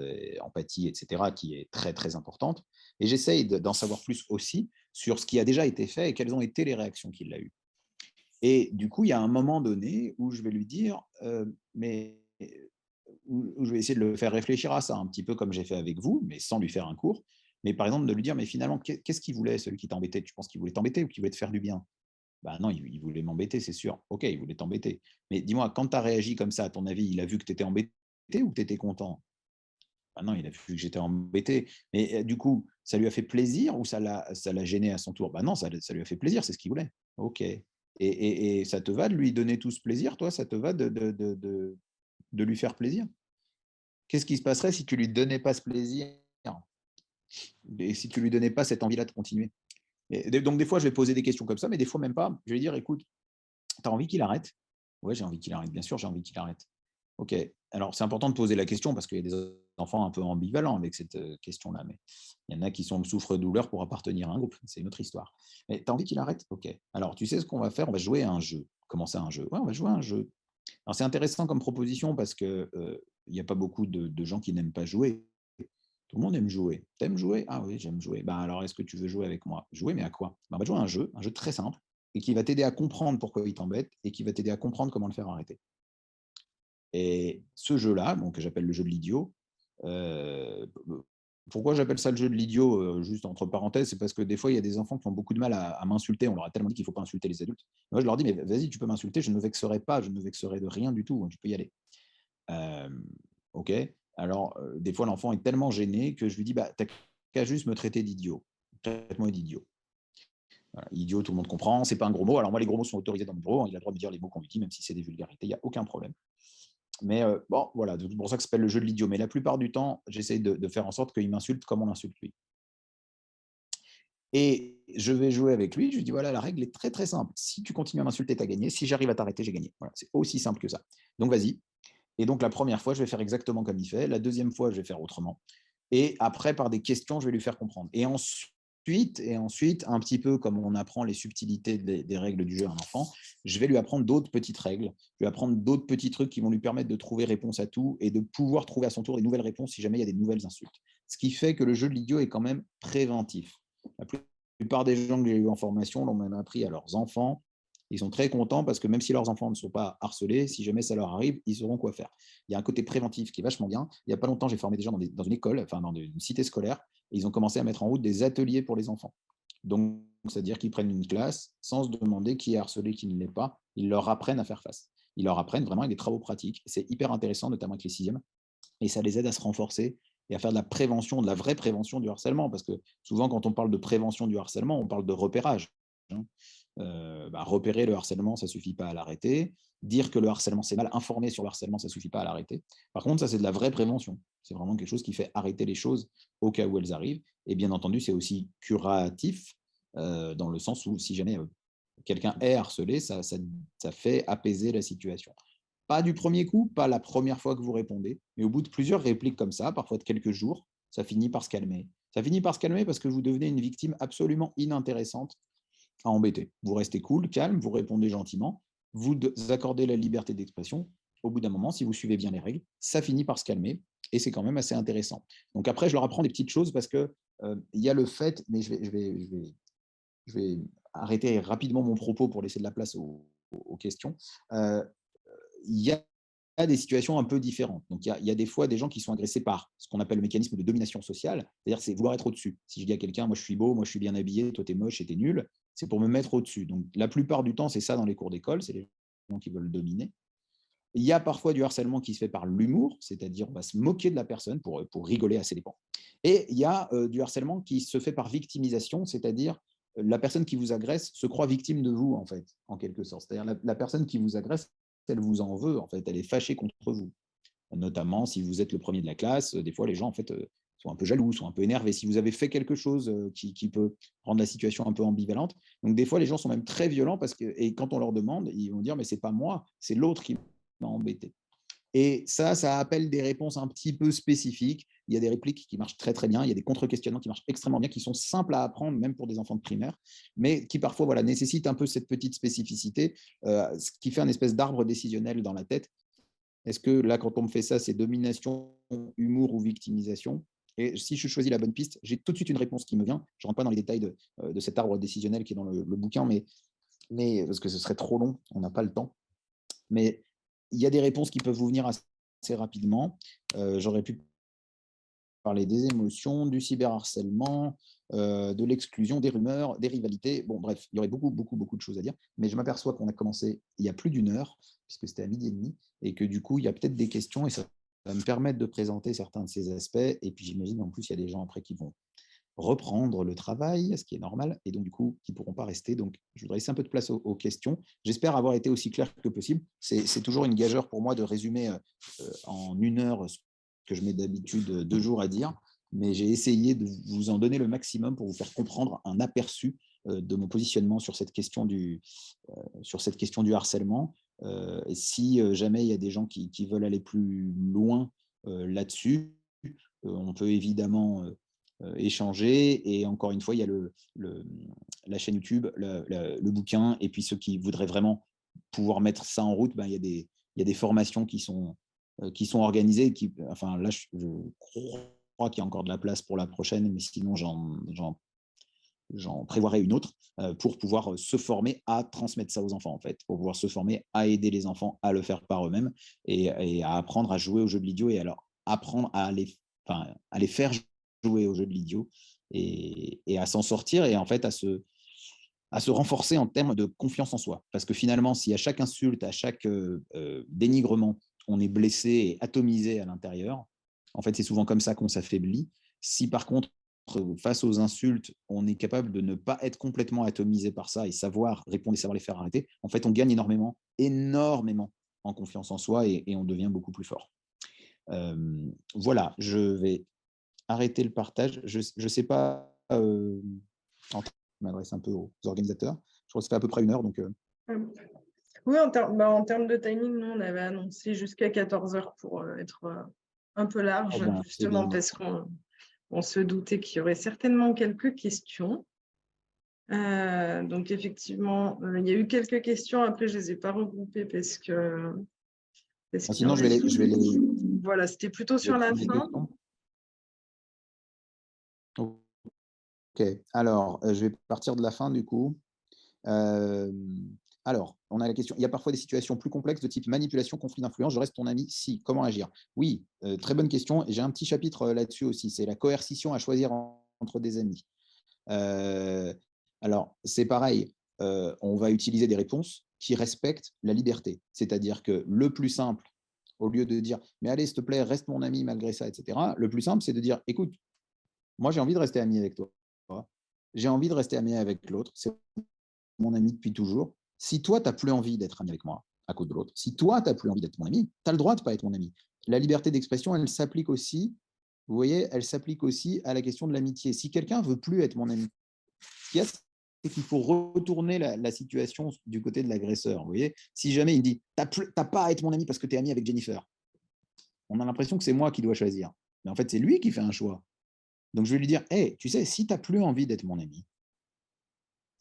empathie, etc., qui est très, très importante. Et j'essaye d'en savoir plus aussi sur ce qui a déjà été fait et quelles ont été les réactions qu'il a eues. Et du coup, il y a un moment donné où je vais lui dire, où je vais essayer de le faire réfléchir à ça, un petit peu comme j'ai fait avec vous, mais sans lui faire un cours. Mais par exemple, de lui dire, mais finalement, qu'est-ce qu'il voulait, celui qui t'embêtait? Tu penses qu'il voulait t'embêter ou qu'il voulait te faire du bien? Bah non, il voulait m'embêter, c'est sûr. OK, il voulait t'embêter. Mais dis-moi, quand tu as réagi comme ça, à ton avis, il a vu que tu étais embêté ou que tu étais content? Ah non, il a vu que j'étais embêté. Mais du coup, ça lui a fait plaisir ou ça l'a gêné à son tour? Bah non, ça lui a fait plaisir, c'est ce qu'il voulait. OK. Et ça te va de lui donner tout ce plaisir, toi? Ça te va de lui faire plaisir? Qu'est-ce qui se passerait si tu lui donnais pas ce plaisir et si tu lui donnais pas cette envie-là de continuer? Et donc des fois, je vais poser des questions comme ça, mais des fois même pas. Je vais lui dire: «Écoute, tu as envie qu'il arrête?» «Ouais, j'ai envie qu'il arrête, bien sûr, j'ai envie qu'il arrête». OK. Alors c'est important de poser la question parce qu'il y a des enfants un peu ambivalents avec cette, question-là, mais il y en a qui sont le souffre-douleur pour appartenir à un groupe, c'est une autre histoire. Mais tu as envie qu'il arrête? OK. Alors tu sais ce qu'on va faire? On va jouer à un jeu. Comment ça, un jeu? Ouais, on va jouer à un jeu. Alors c'est intéressant comme proposition parce que, il y a pas beaucoup de gens qui n'aiment pas jouer. Tout le monde aime jouer. «Tu aimes jouer?» «Ah oui, j'aime jouer». «Ben, alors est-ce que tu veux jouer avec moi?» «Jouer, mais à quoi?» «Ben, on va jouer à un jeu très simple et qui va t'aider à comprendre pourquoi il t'embête et qui va t'aider à comprendre comment le faire arrêter». Et ce jeu-là, donc que j'appelle le jeu de l'idiot, pourquoi j'appelle ça le jeu de l'idiot, juste entre parenthèses, c'est parce que des fois, il y a des enfants qui ont beaucoup de mal à m'insulter. On leur a tellement dit qu'il ne faut pas insulter les adultes. Moi, je leur dis: «Mais vas-y, tu peux m'insulter, je ne me vexerai pas, je ne me vexerai de rien du tout, hein, tu peux y aller». Hem, OK. Alors, des fois, l'enfant est tellement gêné que je lui dis: «Bah, tu qu'à juste me traiter d'idiot. Traite-moi d'idiot». Voilà, idiot, tout le monde comprend, c'est pas un gros mot. Alors moi, les gros mots sont autorisés dans mon bureau, hein, il a le droit de dire les mots qu'on lui dit, même si c'est des vulgarités, il y a aucun problème. Mais bon, voilà, c'est pour ça que ça s'appelle le jeu de l'idiot. Mais la plupart du temps, j'essaye de faire en sorte qu'il m'insulte comme on l'insulte lui. Et je vais jouer avec lui, je lui dis: «Voilà, la règle est très, très simple. Si tu continues à m'insulter, tu as gagné. Si j'arrive à t'arrêter, j'ai gagné». Voilà, c'est aussi simple que ça. Donc vas-y. Et donc la première fois, je vais faire exactement comme il fait. La deuxième fois, je vais faire autrement. Et après, par des questions, je vais lui faire comprendre. Et ensuite, un petit peu comme on apprend les subtilités des règles du jeu à un enfant, je vais lui apprendre d'autres petites règles. Je vais apprendre d'autres petits trucs qui vont lui permettre de trouver réponse à tout et de pouvoir trouver à son tour des nouvelles réponses si jamais il y a des nouvelles insultes. Ce qui fait que le jeu de l'idiot est quand même préventif. La plupart des gens que j'ai eu en formation l'ont même appris à leurs enfants. Ils sont très contents parce que même si leurs enfants ne sont pas harcelés, si jamais ça leur arrive, ils sauront quoi faire. Il y a un côté préventif qui est vachement bien. Il n'y a pas longtemps, j'ai formé des gens dans une école, enfin dans une cité scolaire, et ils ont commencé à mettre en route des ateliers pour les enfants. Donc, c'est-à-dire qu'ils prennent une classe sans se demander qui est harcelé, qui ne l'est pas. Ils leur apprennent à faire face. Ils leur apprennent vraiment avec des travaux pratiques. C'est hyper intéressant, notamment avec les sixièmes. Et ça les aide à se renforcer et à faire de la prévention, de la vraie prévention du harcèlement. Parce que souvent, quand on parle de prévention du harcèlement, on parle de repérage, hein. Repérer le harcèlement, ça ne suffit pas à l'arrêter. Dire que le harcèlement, c'est mal, informer sur le harcèlement, ça ne suffit pas à l'arrêter. Par contre, ça, c'est de la vraie prévention. C'est vraiment quelque chose qui fait arrêter les choses au cas où elles arrivent. Et bien entendu, c'est aussi curatif, dans le sens où si jamais quelqu'un est harcelé, ça fait apaiser la situation. Pas du premier coup, pas la première fois que vous répondez, mais au bout de plusieurs répliques comme ça, parfois de quelques jours, ça finit par se calmer. Ça finit par se calmer parce que vous devenez une victime absolument inintéressante à embêter. Vous restez cool, calme, vous répondez gentiment, vous accordez la liberté d'expression. Au bout d'un moment, si vous suivez bien les règles, ça finit par se calmer et c'est quand même assez intéressant. Donc après, je leur apprends des petites choses parce que il y a le fait, mais je vais arrêter rapidement mon propos pour laisser de la place aux questions. Euh, il y a des situations un peu différentes. Donc, il y a des fois des gens qui sont agressés par ce qu'on appelle le mécanisme de domination sociale, c'est-à-dire c'est vouloir être au-dessus. Si je dis à quelqu'un, moi je suis beau, moi je suis bien habillé, toi t'es moche et t'es nul, c'est pour me mettre au-dessus. Donc, la plupart du temps, c'est ça dans les cours d'école, c'est les gens qui veulent dominer. Il y a parfois du harcèlement qui se fait par l'humour, c'est-à-dire on va se moquer de la personne pour rigoler à ses dépens. Et il y a du harcèlement qui se fait par victimisation, c'est-à-dire la personne qui vous agresse se croit victime de vous, en fait, en quelque sorte. C'est-à-dire la personne qui vous agresse, elle vous en veut, en fait, elle est fâchée contre vous. Notamment si vous êtes le premier de la classe, des fois les gens, en fait, sont un peu jaloux, sont un peu énervés. Si vous avez fait quelque chose qui peut rendre la situation un peu ambivalente. Donc des fois, les gens sont même très violents parce que, et quand on leur demande, ils vont dire mais c'est pas moi, c'est l'autre qui m'a embêté. Et ça appelle des réponses un petit peu spécifiques. Il y a des répliques qui marchent très très bien, il y a des contre-questionnements qui marchent extrêmement bien, qui sont simples à apprendre, même pour des enfants de primaire, mais qui parfois voilà, nécessitent un peu cette petite spécificité, ce qui fait un espèce d'arbre décisionnel dans la tête. Est-ce que là, quand on me fait ça, c'est domination, humour ou victimisation? Et si je choisis la bonne piste, j'ai tout de suite une réponse qui me vient. Je ne rentre pas dans les détails de cet arbre décisionnel qui est dans le bouquin, mais parce que ce serait trop long, on n'a pas le temps. Mais il y a des réponses qui peuvent vous venir assez rapidement. J'aurais pu parler des émotions, du cyberharcèlement, de l'exclusion, des rumeurs, des rivalités. Bon, bref, il y aurait beaucoup de choses à dire. Mais je m'aperçois qu'on a commencé il y a plus d'une heure, puisque c'était à 12h30, et que du coup, il y a peut-être des questions, et ça va me permettre de présenter certains de ces aspects. Et puis, j'imagine, en plus, il y a des gens après qui vont reprendre le travail, ce qui est normal, et donc du coup, qui ne pourront pas rester. Donc, je voudrais laisser un peu de place aux questions. J'espère avoir été aussi clair que possible. C'est toujours une gageure pour moi de résumer en 1 heure ce que je mets d'habitude 2 jours à dire, mais j'ai essayé de vous en donner le maximum pour vous faire comprendre un aperçu de mon positionnement sur cette question du harcèlement. Et si jamais il y a des gens qui veulent aller plus loin là-dessus, on peut évidemment échanger. Et encore une fois, il y a la chaîne YouTube, le bouquin, et puis ceux qui voudraient vraiment pouvoir mettre ça en route, ben, il y a des formations qui sont organisées. Enfin, là, je crois qu'il y a encore de la place pour la prochaine, mais sinon, j'en prévoirai une autre pour pouvoir se former à transmettre ça aux enfants, en fait, pour pouvoir se former à aider les enfants à le faire par eux-mêmes et à apprendre à jouer aux jeux de l'idiot et alors apprendre à les faire jouer aux jeux de l'idiot et à s'en sortir et en fait à se renforcer en termes de confiance en soi. Parce que finalement, si à chaque insulte, à chaque dénigrement, on est blessé et atomisé à l'intérieur, en fait, c'est souvent comme ça qu'on s'affaiblit. Si par contre, face aux insultes, on est capable de ne pas être complètement atomisé par ça et savoir répondre et savoir les faire arrêter, en fait, on gagne énormément en confiance en soi et on devient beaucoup plus fort. Voilà, je vais arrêter le partage. Je ne sais pas, je m'adresse un peu aux organisateurs. Je crois que ça fait à peu près 1 heure. Donc, Oui, en termes de timing, nous, on avait annoncé jusqu'à 14h pour être un peu large, justement parce qu'on se doutait qu'il y aurait certainement quelques questions. Donc, effectivement, il y a eu quelques questions. Après, je ne les ai pas regroupées parce que… sinon, je vais les… Voilà, c'était plutôt sur la fin. Ok, alors, je vais partir de la fin du coup. Alors, on a la question. Il y a parfois des situations plus complexes de type manipulation, conflit d'influence. Je reste ton ami? Si. Comment agir? Oui, très bonne question. Et j'ai un petit chapitre là-dessus aussi. C'est la coercition à choisir entre des amis. Alors, c'est pareil. On va utiliser des réponses qui respectent la liberté. C'est-à-dire que le plus simple, au lieu de dire « mais allez, s'il te plaît, reste mon ami malgré ça, etc. », le plus simple, c'est de dire « écoute, moi, j'ai envie de rester ami avec toi. J'ai envie de rester ami avec l'autre. C'est mon ami depuis toujours. Si toi, tu n'as plus envie d'être ami avec moi à cause de l'autre, si toi, tu n'as plus envie d'être mon ami, tu as le droit de ne pas être mon ami. » La liberté d'expression, elle s'applique aussi, vous voyez, elle s'applique aussi à la question de l'amitié. Si quelqu'un ne veut plus être mon ami, ce qu'il y a, c'est qu'il faut retourner la situation du côté de l'agresseur. Vous voyez, si jamais il me dit « t'as pas à être mon ami parce que tu es ami avec Jennifer », on a l'impression que c'est moi qui dois choisir. Mais en fait, c'est lui qui fait un choix. Donc, je vais lui dire, hey, tu sais, si tu n'as plus envie d'être mon ami,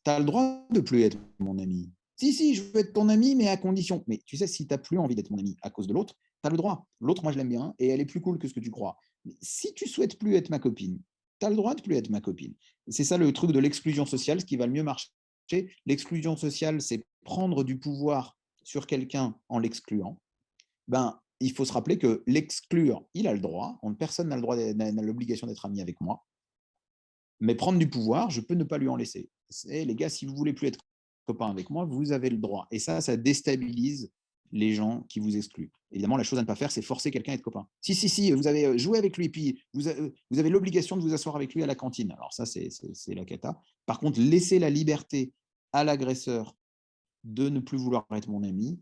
tu as le droit de plus être mon ami. Si, je veux être ton ami, mais à condition. Mais tu sais, si tu n'as plus envie d'être mon ami à cause de l'autre, tu as le droit. L'autre, moi, je l'aime bien et elle est plus cool que ce que tu crois. Mais si tu souhaites plus être ma copine, tu as le droit de plus être ma copine. C'est ça le truc de l'exclusion sociale, ce qui va le mieux marcher. L'exclusion sociale, c'est prendre du pouvoir sur quelqu'un en l'excluant. Ben, il faut se rappeler que l'exclure, il a le droit. Personne n'a l'obligation d'être ami avec moi. Mais prendre du pouvoir, je peux ne pas lui en laisser. Les gars, si vous ne voulez plus être copain avec moi, vous avez le droit. Et ça déstabilise les gens qui vous excluent. Évidemment, la chose à ne pas faire, c'est forcer quelqu'un à être copain. Si, vous avez joué avec lui, puis vous avez l'obligation de vous asseoir avec lui à la cantine. Alors ça, c'est la cata. Par contre, laisser la liberté à l'agresseur de ne plus vouloir être mon ami,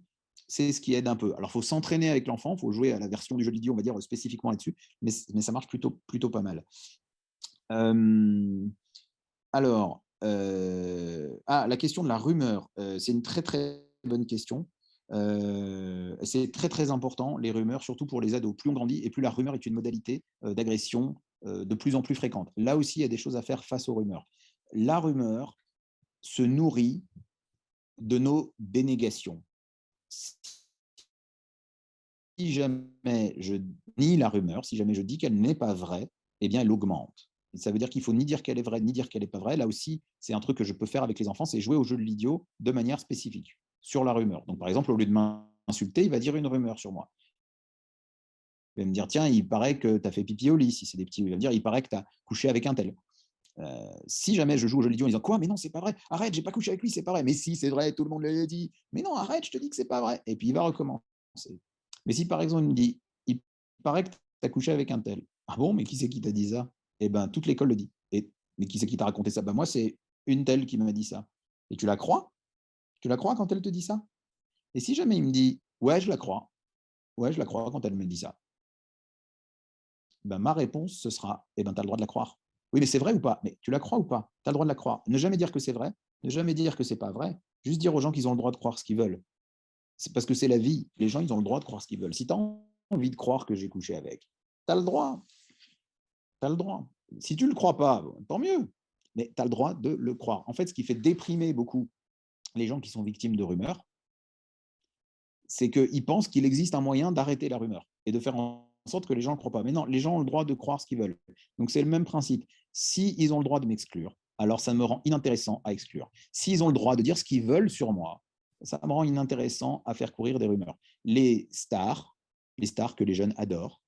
c'est ce qui aide un peu. Alors, il faut s'entraîner avec l'enfant, il faut jouer à la version du jeu d'idiot, on va dire spécifiquement là-dessus, mais ça marche plutôt pas mal. Alors, la question de la rumeur, c'est une très très bonne question. C'est très très important, les rumeurs, surtout pour les ados. Plus on grandit et plus la rumeur est une modalité d'agression de plus en plus fréquente. Là aussi, il y a des choses à faire face aux rumeurs. La rumeur se nourrit de nos dénégations. Si jamais je nie la rumeur, si jamais je dis qu'elle n'est pas vraie, eh bien, elle augmente. Et ça veut dire qu'il ne faut ni dire qu'elle est vraie, ni dire qu'elle n'est pas vraie. Là aussi, c'est un truc que je peux faire avec les enfants, c'est jouer au jeu de l'idiot de manière spécifique, sur la rumeur. Donc, par exemple, au lieu de m'insulter, il va dire une rumeur sur moi. Il va me dire, tiens, il paraît que tu as fait pipi au lit. Si c'est des petits, il va me dire, il paraît que tu as couché avec un tel. Si jamais je joue au jeu vidéo en disant, quoi, mais non, c'est pas vrai, arrête, j'ai pas couché avec lui, c'est pas vrai. Mais si, c'est vrai, tout le monde l'a dit. Mais non, arrête, je te dis que c'est pas vrai. Et puis il va recommencer. Mais si par exemple, il me dit, il paraît que tu as couché avec un tel. Ah bon, mais qui c'est qui t'a dit ça? Eh bien, toute l'école le dit. Mais qui c'est qui t'a raconté ça? Moi, c'est une telle qui m'a dit ça. Et tu la crois? Tu la crois quand elle te dit ça? Et si jamais il me dit, ouais, je la crois. Ouais, je la crois quand elle me dit ça. Ma réponse, ce sera, tu as le droit de la croire. Oui, mais c'est vrai ou pas? Mais tu la crois ou pas? Tu as le droit de la croire. Ne jamais dire que c'est vrai, ne jamais dire que c'est pas vrai. Juste dire aux gens qu'ils ont le droit de croire ce qu'ils veulent. C'est parce que c'est la vie. Les gens, ils ont le droit de croire ce qu'ils veulent. Si tu as envie de croire que j'ai couché avec, tu as le droit. Tu as le droit. Si tu ne le crois pas, tant mieux. Mais tu as le droit de le croire. En fait, ce qui fait déprimer beaucoup les gens qui sont victimes de rumeurs, c'est qu'ils pensent qu'il existe un moyen d'arrêter la rumeur et de faire en sorte que les gens ne croient pas. Mais non, les gens ont le droit de croire ce qu'ils veulent. Donc c'est le même principe. S'ils ont le droit de m'exclure, alors ça me rend inintéressant à exclure. S'ils ont le droit de dire ce qu'ils veulent sur moi, ça me rend inintéressant à faire courir des rumeurs. Les stars que les jeunes adorent,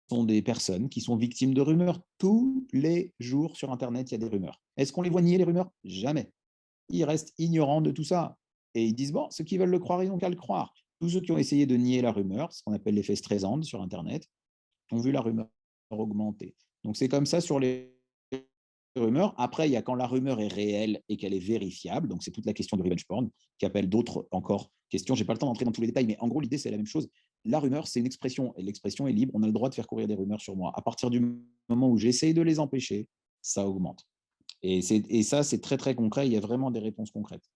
sont des personnes qui sont victimes de rumeurs. Tous les jours sur Internet, il y a des rumeurs. Est-ce qu'on les voit nier, les rumeurs? Jamais. Ils restent ignorants de tout ça. Et ils disent, bon, ceux qui veulent le croire, ils n'ont qu'à le croire. Tous ceux qui ont essayé de nier la rumeur, ce qu'on appelle l'effet Streisand sur Internet, ont vu la rumeur augmenter. Donc c'est comme ça sur les rumeurs. Après, il y a quand la rumeur est réelle et qu'elle est vérifiable. Donc c'est toute la question du revenge porn, qui appelle d'autres encore questions. Je n'ai pas le temps d'entrer dans tous les détails, mais en gros, l'idée, c'est la même chose. La rumeur, c'est une expression, et l'expression est libre. On a le droit de faire courir des rumeurs sur moi. À partir du moment où j'essaye de les empêcher, ça augmente. Et ça, c'est très, très concret. Il y a vraiment des réponses concrètes.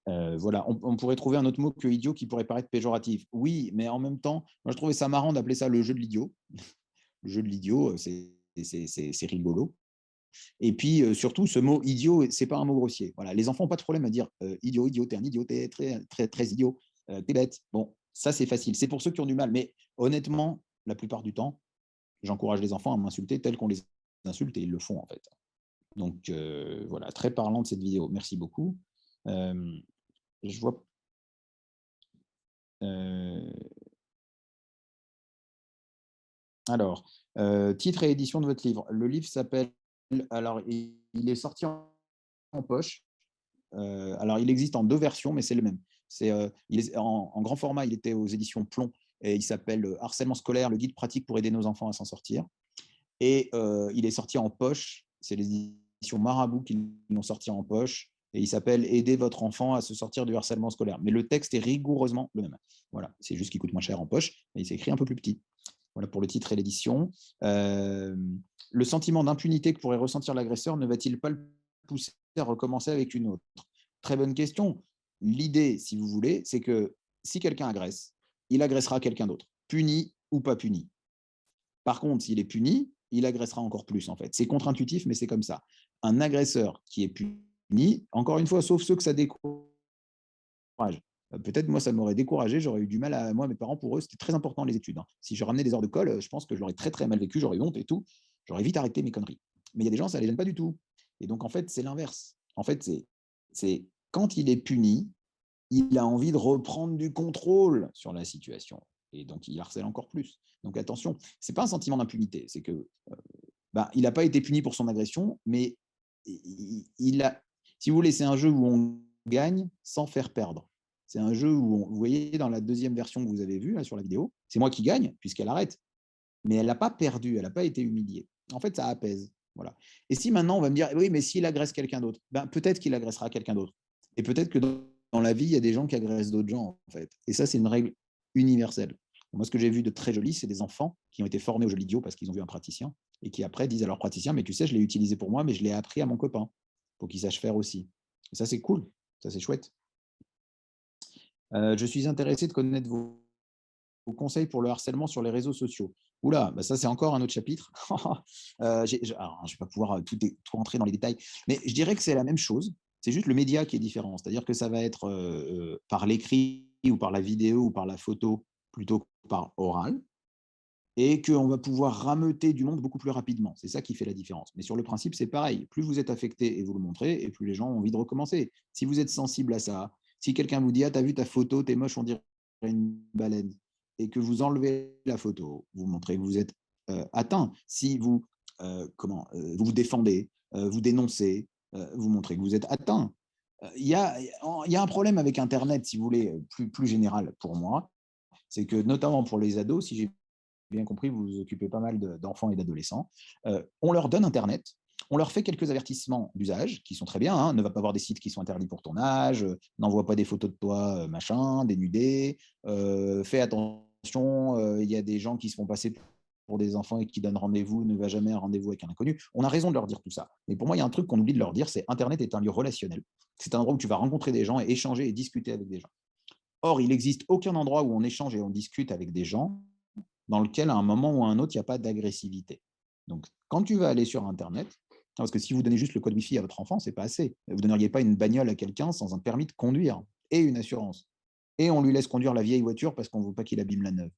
Voilà, on pourrait trouver un autre mot que idiot qui pourrait paraître péjoratif. Oui, mais en même temps, moi, je trouvais ça marrant d'appeler ça le jeu de l'idiot. Le jeu de l'idiot, c'est rigolo. Et puis, surtout, ce mot idiot, ce n'est pas un mot grossier. Voilà, les enfants n'ont pas de problème à dire idiot, idiot, t'es un idiot, t'es très, très, très idiot, t'es bête. Bon, ça, c'est facile. C'est pour ceux qui ont du mal. Mais honnêtement, la plupart du temps, j'encourage les enfants à m'insulter tel qu'on les insulte et ils le font, en fait. Donc, voilà, très parlant de cette vidéo. Merci beaucoup. Je vois. Alors, titre et édition de votre livre. Le livre s'appelle. Alors, il est sorti en poche. Alors, il existe en 2 versions, mais c'est le même. Il est en grand format, il était aux éditions Plomb et il s'appelle Harcèlement scolaire, le guide pratique pour aider nos enfants à s'en sortir. Et il est sorti en poche. C'est les éditions Marabout qui l'ont sorti en poche. Et il s'appelle Aider votre enfant à se sortir du harcèlement scolaire. Mais le texte est rigoureusement le même. Voilà, c'est juste qu'il coûte moins cher en poche, et il s'est écrit un peu plus petit. Voilà pour le titre et l'édition. Le sentiment d'impunité que pourrait ressentir l'agresseur ne va-t-il pas le pousser à recommencer avec une autre? Très bonne question. L'idée, si vous voulez, c'est que si quelqu'un agresse, il agressera quelqu'un d'autre, puni ou pas puni. Par contre, s'il est puni, il agressera encore plus, en fait. C'est contre-intuitif, mais c'est comme ça. Un agresseur qui est puni, encore une fois, sauf ceux que ça décourage. Peut-être moi, ça m'aurait découragé, j'aurais eu du mal à. Moi, mes parents, pour eux, c'était très important les études. Si je ramenais des heures de colle, je pense que je l'aurais très, très mal vécu, j'aurais eu honte et tout. J'aurais vite arrêté mes conneries. Mais il y a des gens, ça ne les gêne pas du tout. Et donc, en fait, c'est l'inverse. En fait, c'est quand il est puni, il a envie de reprendre du contrôle sur la situation. Et donc, il harcèle encore plus. Donc, attention, ce n'est pas un sentiment d'impunité. C'est que il n'a pas été puni pour son agression, mais il a, si vous voulez, c'est un jeu où on gagne sans faire perdre. C'est un jeu où, vous voyez, dans la deuxième version que vous avez vue là, sur la vidéo, c'est moi qui gagne, puisqu'elle arrête. Mais elle n'a pas perdu, elle n'a pas été humiliée. En fait, ça apaise. Voilà. Et si maintenant, on va me dire, oui, mais s'il agresse quelqu'un d'autre, peut-être qu'il agressera quelqu'un d'autre. Et peut-être que dans la vie, il y a des gens qui agressent d'autres gens, en fait. Et ça, c'est une règle universelle. Moi, ce que j'ai vu de très joli, c'est des enfants qui ont été formés au jeu de l'idiot parce qu'ils ont vu un praticien et qui après disent à leur praticien, mais tu sais, je l'ai utilisé pour moi, mais je l'ai appris à mon copain pour qu'il sache faire aussi. Et ça, c'est cool. Ça, c'est chouette. Je suis intéressé de connaître vos conseils pour le harcèlement sur les réseaux sociaux. Oula, ça c'est encore un autre chapitre. Je ne vais pas pouvoir tout rentrer dans les détails, mais je dirais que c'est la même chose. C'est juste le média qui est différent. C'est-à-dire que ça va être par l'écrit ou par la vidéo ou par la photo plutôt que par oral, et qu'on va pouvoir rameuter du monde beaucoup plus rapidement. C'est ça qui fait la différence. Mais sur le principe, c'est pareil. Plus vous êtes affecté et vous le montrez, et plus les gens ont envie de recommencer. Si vous êtes sensible à ça, si quelqu'un vous dit « Ah, t'as vu ta photo, t'es moche, on dirait une baleine », et que vous enlevez la photo, vous montrez que vous êtes atteint. Si vous, vous vous défendez, vous dénoncez, vous montrez que vous êtes atteint. Il y a un problème avec Internet, si vous voulez, plus général pour moi, c'est que notamment pour les ados, si j'ai bien compris, vous vous occupez pas mal d'enfants et d'adolescents, on leur donne Internet, on leur fait quelques avertissements d'usage qui sont très bien, hein, ne va pas voir des sites qui sont interdits pour ton âge, n'envoie pas des photos de toi, machin, dénudé, fais attention, il y a des gens qui se font passer pour des enfants et qui donnent rendez-vous, ne va jamais à un rendez-vous avec un inconnu. On a raison de leur dire tout ça. Mais pour moi, il y a un truc qu'on oublie de leur dire, c'est Internet est un lieu relationnel. C'est un endroit où tu vas rencontrer des gens et échanger et discuter avec des gens. Or, il n'existe aucun endroit où on échange et on discute avec des gens dans lequel, à un moment ou à un autre, il n'y a pas d'agressivité. Donc, quand tu vas aller sur Internet, parce que si vous donnez juste le code Wi-Fi à votre enfant, ce n'est pas assez. Vous ne donneriez pas une bagnole à quelqu'un sans un permis de conduire et une assurance. Et on lui laisse conduire la vieille voiture parce qu'on ne veut pas qu'il abîme la neuve.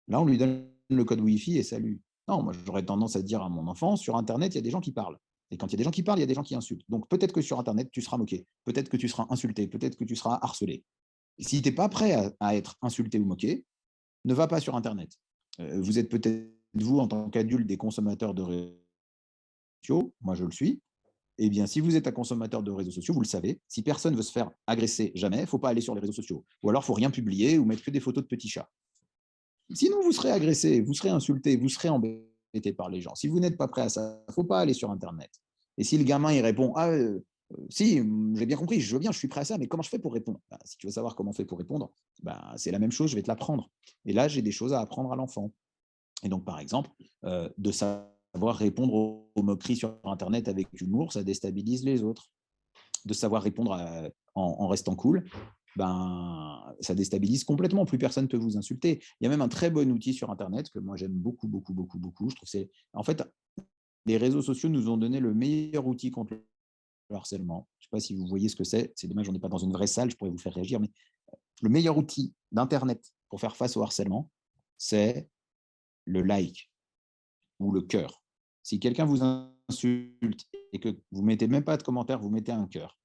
Là, on lui donne le code Wi-Fi et salut. Non, moi, j'aurais tendance à dire à mon enfant, sur Internet, il y a des gens qui parlent. Et quand il y a des gens qui parlent, il y a des gens qui insultent. Donc, peut-être que sur Internet, tu seras moqué. Peut-être que tu seras insulté. Peut-être que tu seras harcelé. Et si tu n'es pas prêt à être insulté ou moqué, ne va pas sur Internet. Vous êtes peut-être, vous, en tant qu'adulte, des consommateurs de réseaux sociaux. Moi, je le suis. Eh bien, si vous êtes un consommateur de réseaux sociaux, vous le savez, si personne ne veut se faire agresser jamais, il ne faut pas aller sur les réseaux sociaux. Ou alors, il ne faut rien publier ou mettre que des photos de petits chats. Sinon, vous serez agressé, vous serez insulté, vous serez embêté par les gens. Si vous n'êtes pas prêt à ça, il ne faut pas aller sur Internet. Et si le gamin, il répond « Ah, si, j'ai bien compris, je veux bien, je suis prêt à ça, mais comment je fais pour répondre ?» Si tu veux savoir comment on fait pour répondre, c'est la même chose, je vais te l'apprendre. Et là, j'ai des choses à apprendre à l'enfant. Et donc, par exemple, de savoir répondre aux moqueries sur Internet avec humour, ça déstabilise les autres. De savoir répondre en restant cool, ça déstabilise complètement. Plus personne ne peut vous insulter. Il y a même un très bon outil sur Internet que moi j'aime beaucoup, beaucoup, beaucoup, beaucoup. Je trouve que c'est, en fait, les réseaux sociaux nous ont donné le meilleur outil contre le harcèlement. Je ne sais pas si vous voyez ce que c'est. C'est dommage, on n'est pas dans une vraie salle, je pourrais vous faire réagir, mais le meilleur outil d'Internet pour faire face au harcèlement, c'est le like ou le cœur. Si quelqu'un vous insulte et que vous ne mettez même pas de commentaire, vous mettez un cœur.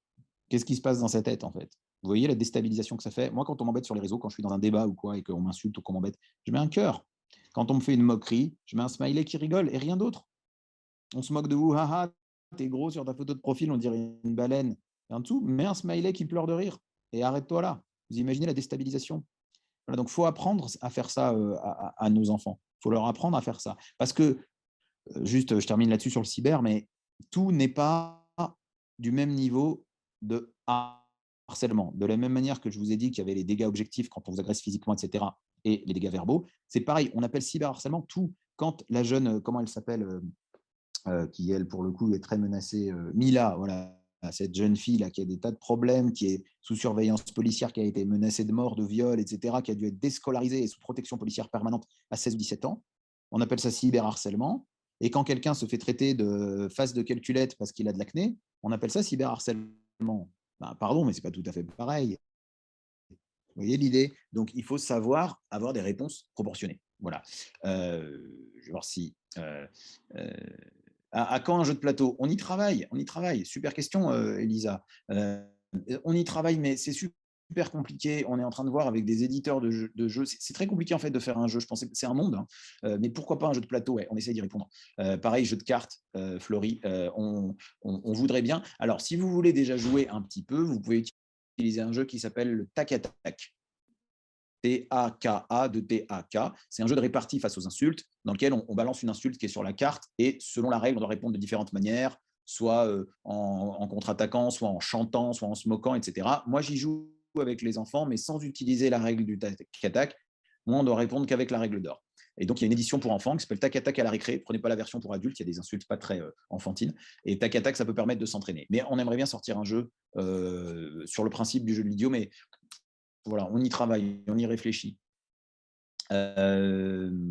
Qu'est-ce qui se passe dans sa tête, en fait? Vous voyez la déstabilisation que ça fait? Moi, quand on m'embête sur les réseaux, quand je suis dans un débat ou quoi, et qu'on m'insulte ou qu'on m'embête, je mets un cœur. Quand on me fait une moquerie, je mets un smiley qui rigole et rien d'autre. On se moque de vous, haha, t'es gros sur ta photo de profil, on dirait une baleine. Et en dessous, mets un smiley qui pleure de rire et arrête-toi là. Vous imaginez la déstabilisation? Voilà, donc, il faut apprendre à faire ça à nos enfants. Il faut leur apprendre à faire ça. Parce que, juste, je termine là-dessus sur le cyber, mais tout n'est pas du même niveau de harcèlement. De la même manière que je vous ai dit qu'il y avait les dégâts objectifs quand on vous agresse physiquement, etc., et les dégâts verbaux, c'est pareil, on appelle cyberharcèlement tout. Quand la jeune, comment elle s'appelle, qui, elle, pour le coup, est très menacée, Mila, voilà, cette jeune fille là qui a des tas de problèmes, qui est sous surveillance policière, qui a été menacée de mort, de viol, etc., qui a dû être déscolarisée et sous protection policière permanente à 16 ou 17 ans, on appelle ça cyberharcèlement. Et quand quelqu'un se fait traiter de face de calculette parce qu'il a de l'acné, on appelle ça cyberharcèlement. Pardon, mais ce n'est pas tout à fait pareil. Vous voyez l'idée? Donc, il faut savoir avoir des réponses proportionnées. Voilà. Je vais voir si... à quand un jeu de plateau? On y travaille, on y travaille. Super question, Elisa. On y travaille, mais c'est super compliqué. On est en train de voir avec des éditeurs de jeux. C'est très compliqué en fait de faire un jeu. Je pensais que c'est un monde, hein. Mais pourquoi pas un jeu de plateau? Ouais, on essaie d'y répondre. Pareil, jeu de cartes, Florie, on voudrait bien. Alors, si vous voulez déjà jouer un petit peu, vous pouvez utiliser un jeu qui s'appelle le Tac Attack. T-A-K-A de T-A-K. C'est un jeu de répartie face aux insultes, dans lequel on balance une insulte qui est sur la carte, et selon la règle, on doit répondre de différentes manières, soit en contre-attaquant, soit en chantant, soit en se moquant, etc. Moi, j'y joue avec les enfants, mais sans utiliser la règle du tac-attack. Moi, on doit répondre qu'avec la règle d'or. Et donc, il y a une édition pour enfants qui s'appelle Tac-Attack à la récré. Prenez pas la version pour adultes, il y a des insultes pas très enfantines. Et Tac-Attack, ça peut permettre de s'entraîner. Mais on aimerait bien sortir un jeu sur le principe du jeu vidéo, mais voilà, on y travaille, on y réfléchit. Le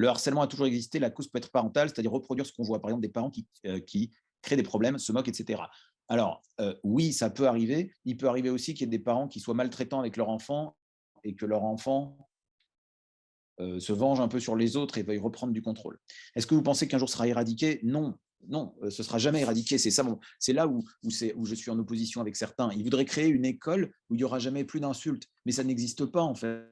harcèlement a toujours existé, la cause peut être parentale, c'est-à-dire reproduire ce qu'on voit, par exemple des parents qui créent des problèmes, se moquent, etc. Alors, oui, ça peut arriver. Il peut arriver aussi qu'il y ait des parents qui soient maltraitants avec leur enfant et que leur enfant se venge un peu sur les autres et veuille reprendre du contrôle. Est-ce que vous pensez qu'un jour ce sera éradiqué? Non. Non, ce ne sera jamais éradiqué. C'est ça, c'est là où je suis en opposition avec certains. Ils voudraient créer une école où il n'y aura jamais plus d'insultes, mais ça n'existe pas en fait.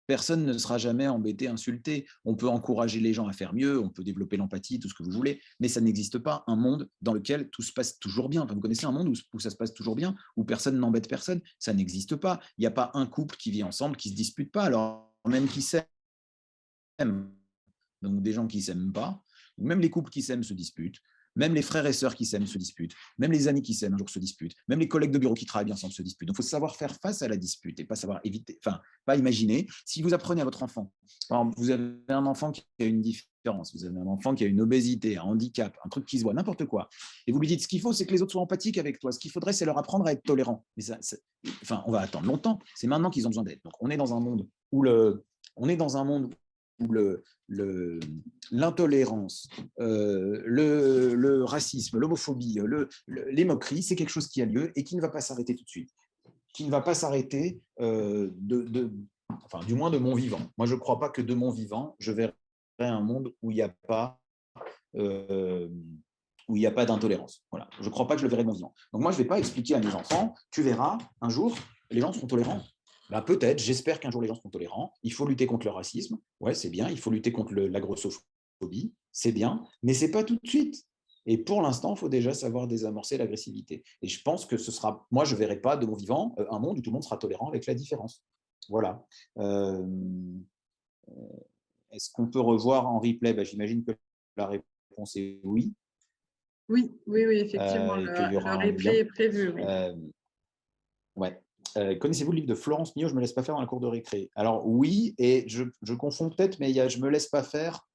Personne ne sera jamais embêté, insulté. On peut encourager les gens à faire mieux, on peut développer l'empathie, tout ce que vous voulez, mais ça n'existe pas un monde dans lequel tout se passe toujours bien. Enfin, vous connaissez un monde où ça se passe toujours bien, où personne n'embête personne? Ça n'existe pas. Il n'y a pas un couple qui vit ensemble qui ne se dispute pas, alors même qui s'aiment. Donc des gens qui ne s'aiment pas, même les couples qui s'aiment se disputent, même les frères et sœurs qui s'aiment se disputent, même les amis qui s'aiment un jour se disputent, même les collègues de bureau qui travaillent bien ensemble se disputent. Donc il faut savoir faire face à la dispute et pas savoir éviter, enfin, pas imaginer. Si vous apprenez à votre enfant, par exemple, vous avez un enfant qui a une différence, vous avez un enfant qui a une obésité, un handicap, un truc qui se voit, n'importe quoi, et vous lui dites ce qu'il faut, c'est que les autres soient empathiques avec toi. Ce qu'il faudrait, c'est leur apprendre à être tolérants. Mais enfin, on va attendre longtemps. C'est maintenant qu'ils ont besoin d'aide. Donc on est dans un monde où l'intolérance, le racisme, l'homophobie, les moqueries, c'est quelque chose qui a lieu et qui ne va pas s'arrêter tout de suite, qui ne va pas s'arrêter, enfin, du moins de mon vivant. Moi, je ne crois pas que de mon vivant, je verrai un monde où il n'y a pas d'intolérance. Voilà. Je ne crois pas que je le verrai de mon vivant. Donc moi, je ne vais pas expliquer à mes enfants, tu verras, un jour, les gens seront tolérants. Ben, peut-être, j'espère qu'un jour les gens seront tolérants. Il faut lutter contre le racisme, ouais, c'est bien. Il faut lutter contre la grossophobie, c'est bien, mais ce n'est pas tout de suite. Et pour l'instant, il faut déjà savoir désamorcer l'agressivité. Et je pense que ce sera, moi, je ne verrai pas de mon vivant un monde où tout le monde sera tolérant avec la différence. Voilà. Est-ce qu'on peut revoir en replay? Ben, j'imagine que la réponse est oui. Oui, effectivement, Et qu'il y aura le un lien. replay est prévu. Oui. Ouais. Connaissez-vous le livre de Florence Millot, Je ne me laisse pas faire dans la cour de récré? Alors oui, et je confonds peut-être, mais il y a Je ne me laisse pas faire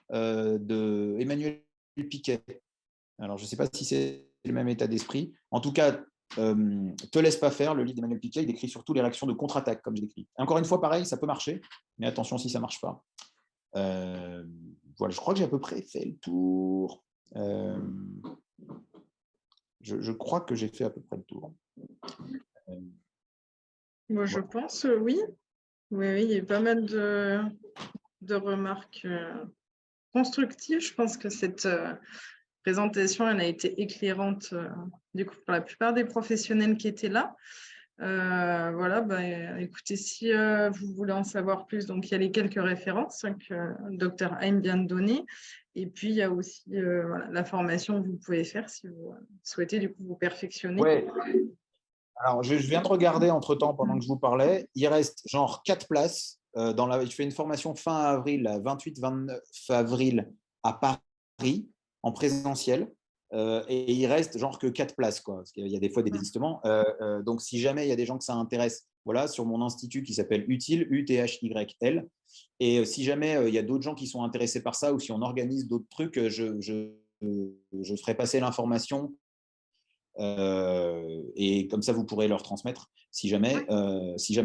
de Emmanuel Piquet. Alors je ne sais pas si c'est le même état d'esprit. En tout cas, Te laisse pas faire, le livre d'Emmanuel Piquet, il décrit surtout les réactions de contre-attaque, comme je décris. Encore une fois, pareil, ça peut marcher, mais attention si ça ne marche pas. Voilà, je crois que j'ai à peu près fait le tour. Je crois que j'ai fait à peu près le tour. Moi, je pense, oui. Oui, il y a pas mal de remarques constructives. Je pense que cette présentation, elle a été éclairante du coup, pour la plupart des professionnels qui étaient là. Voilà, écoutez, si vous voulez en savoir plus, donc il y a les quelques références que le docteur Haim vient de donner. Et puis, il y a aussi voilà, la formation que vous pouvez faire si vous souhaitez du coup vous perfectionner. Ouais. Alors, je viens de regarder entre-temps, pendant que je vous parlais, il reste genre 4 places. Je fais une formation fin avril, 28-29 avril à Paris, en présentiel. Et il reste genre que 4 places, quoi, parce qu'il y a des fois des désistements. Donc, si jamais il y a des gens que ça intéresse, voilà, sur mon institut qui s'appelle Utile, UTHYL. Et si jamais il y a d'autres gens qui sont intéressés par ça, ou si on organise d'autres trucs, je ferai passer l'information. Et comme ça, vous pourrez leur transmettre si jamais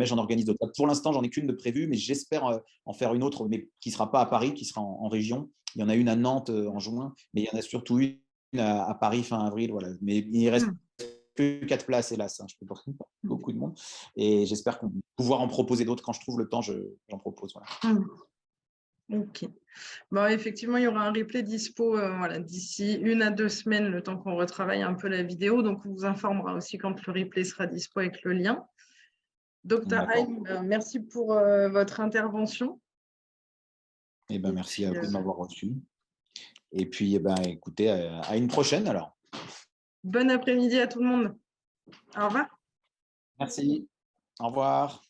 j'en organise d'autres. Pour l'instant, j'en ai qu'une de prévue, mais j'espère en faire une autre, mais qui ne sera pas à Paris, qui sera en région. Il y en a une à Nantes en juin, mais il y en a surtout une à Paris fin avril. Voilà. Mais il reste que 4 places, hélas. Je peux pas beaucoup de monde. Et j'espère pouvoir en proposer d'autres. Quand je trouve le temps, j'en propose. Voilà. Ok. Bon, effectivement, il y aura un replay dispo voilà, d'ici 1 à 2 semaines, le temps qu'on retravaille un peu la vidéo. Donc, on vous informera aussi quand le replay sera dispo avec le lien. Docteur Haim, merci pour votre intervention. Merci à vous de m'avoir reçu. Et puis, écoutez, à une prochaine alors. Bon après-midi à tout le monde. Au revoir. Merci. Au revoir.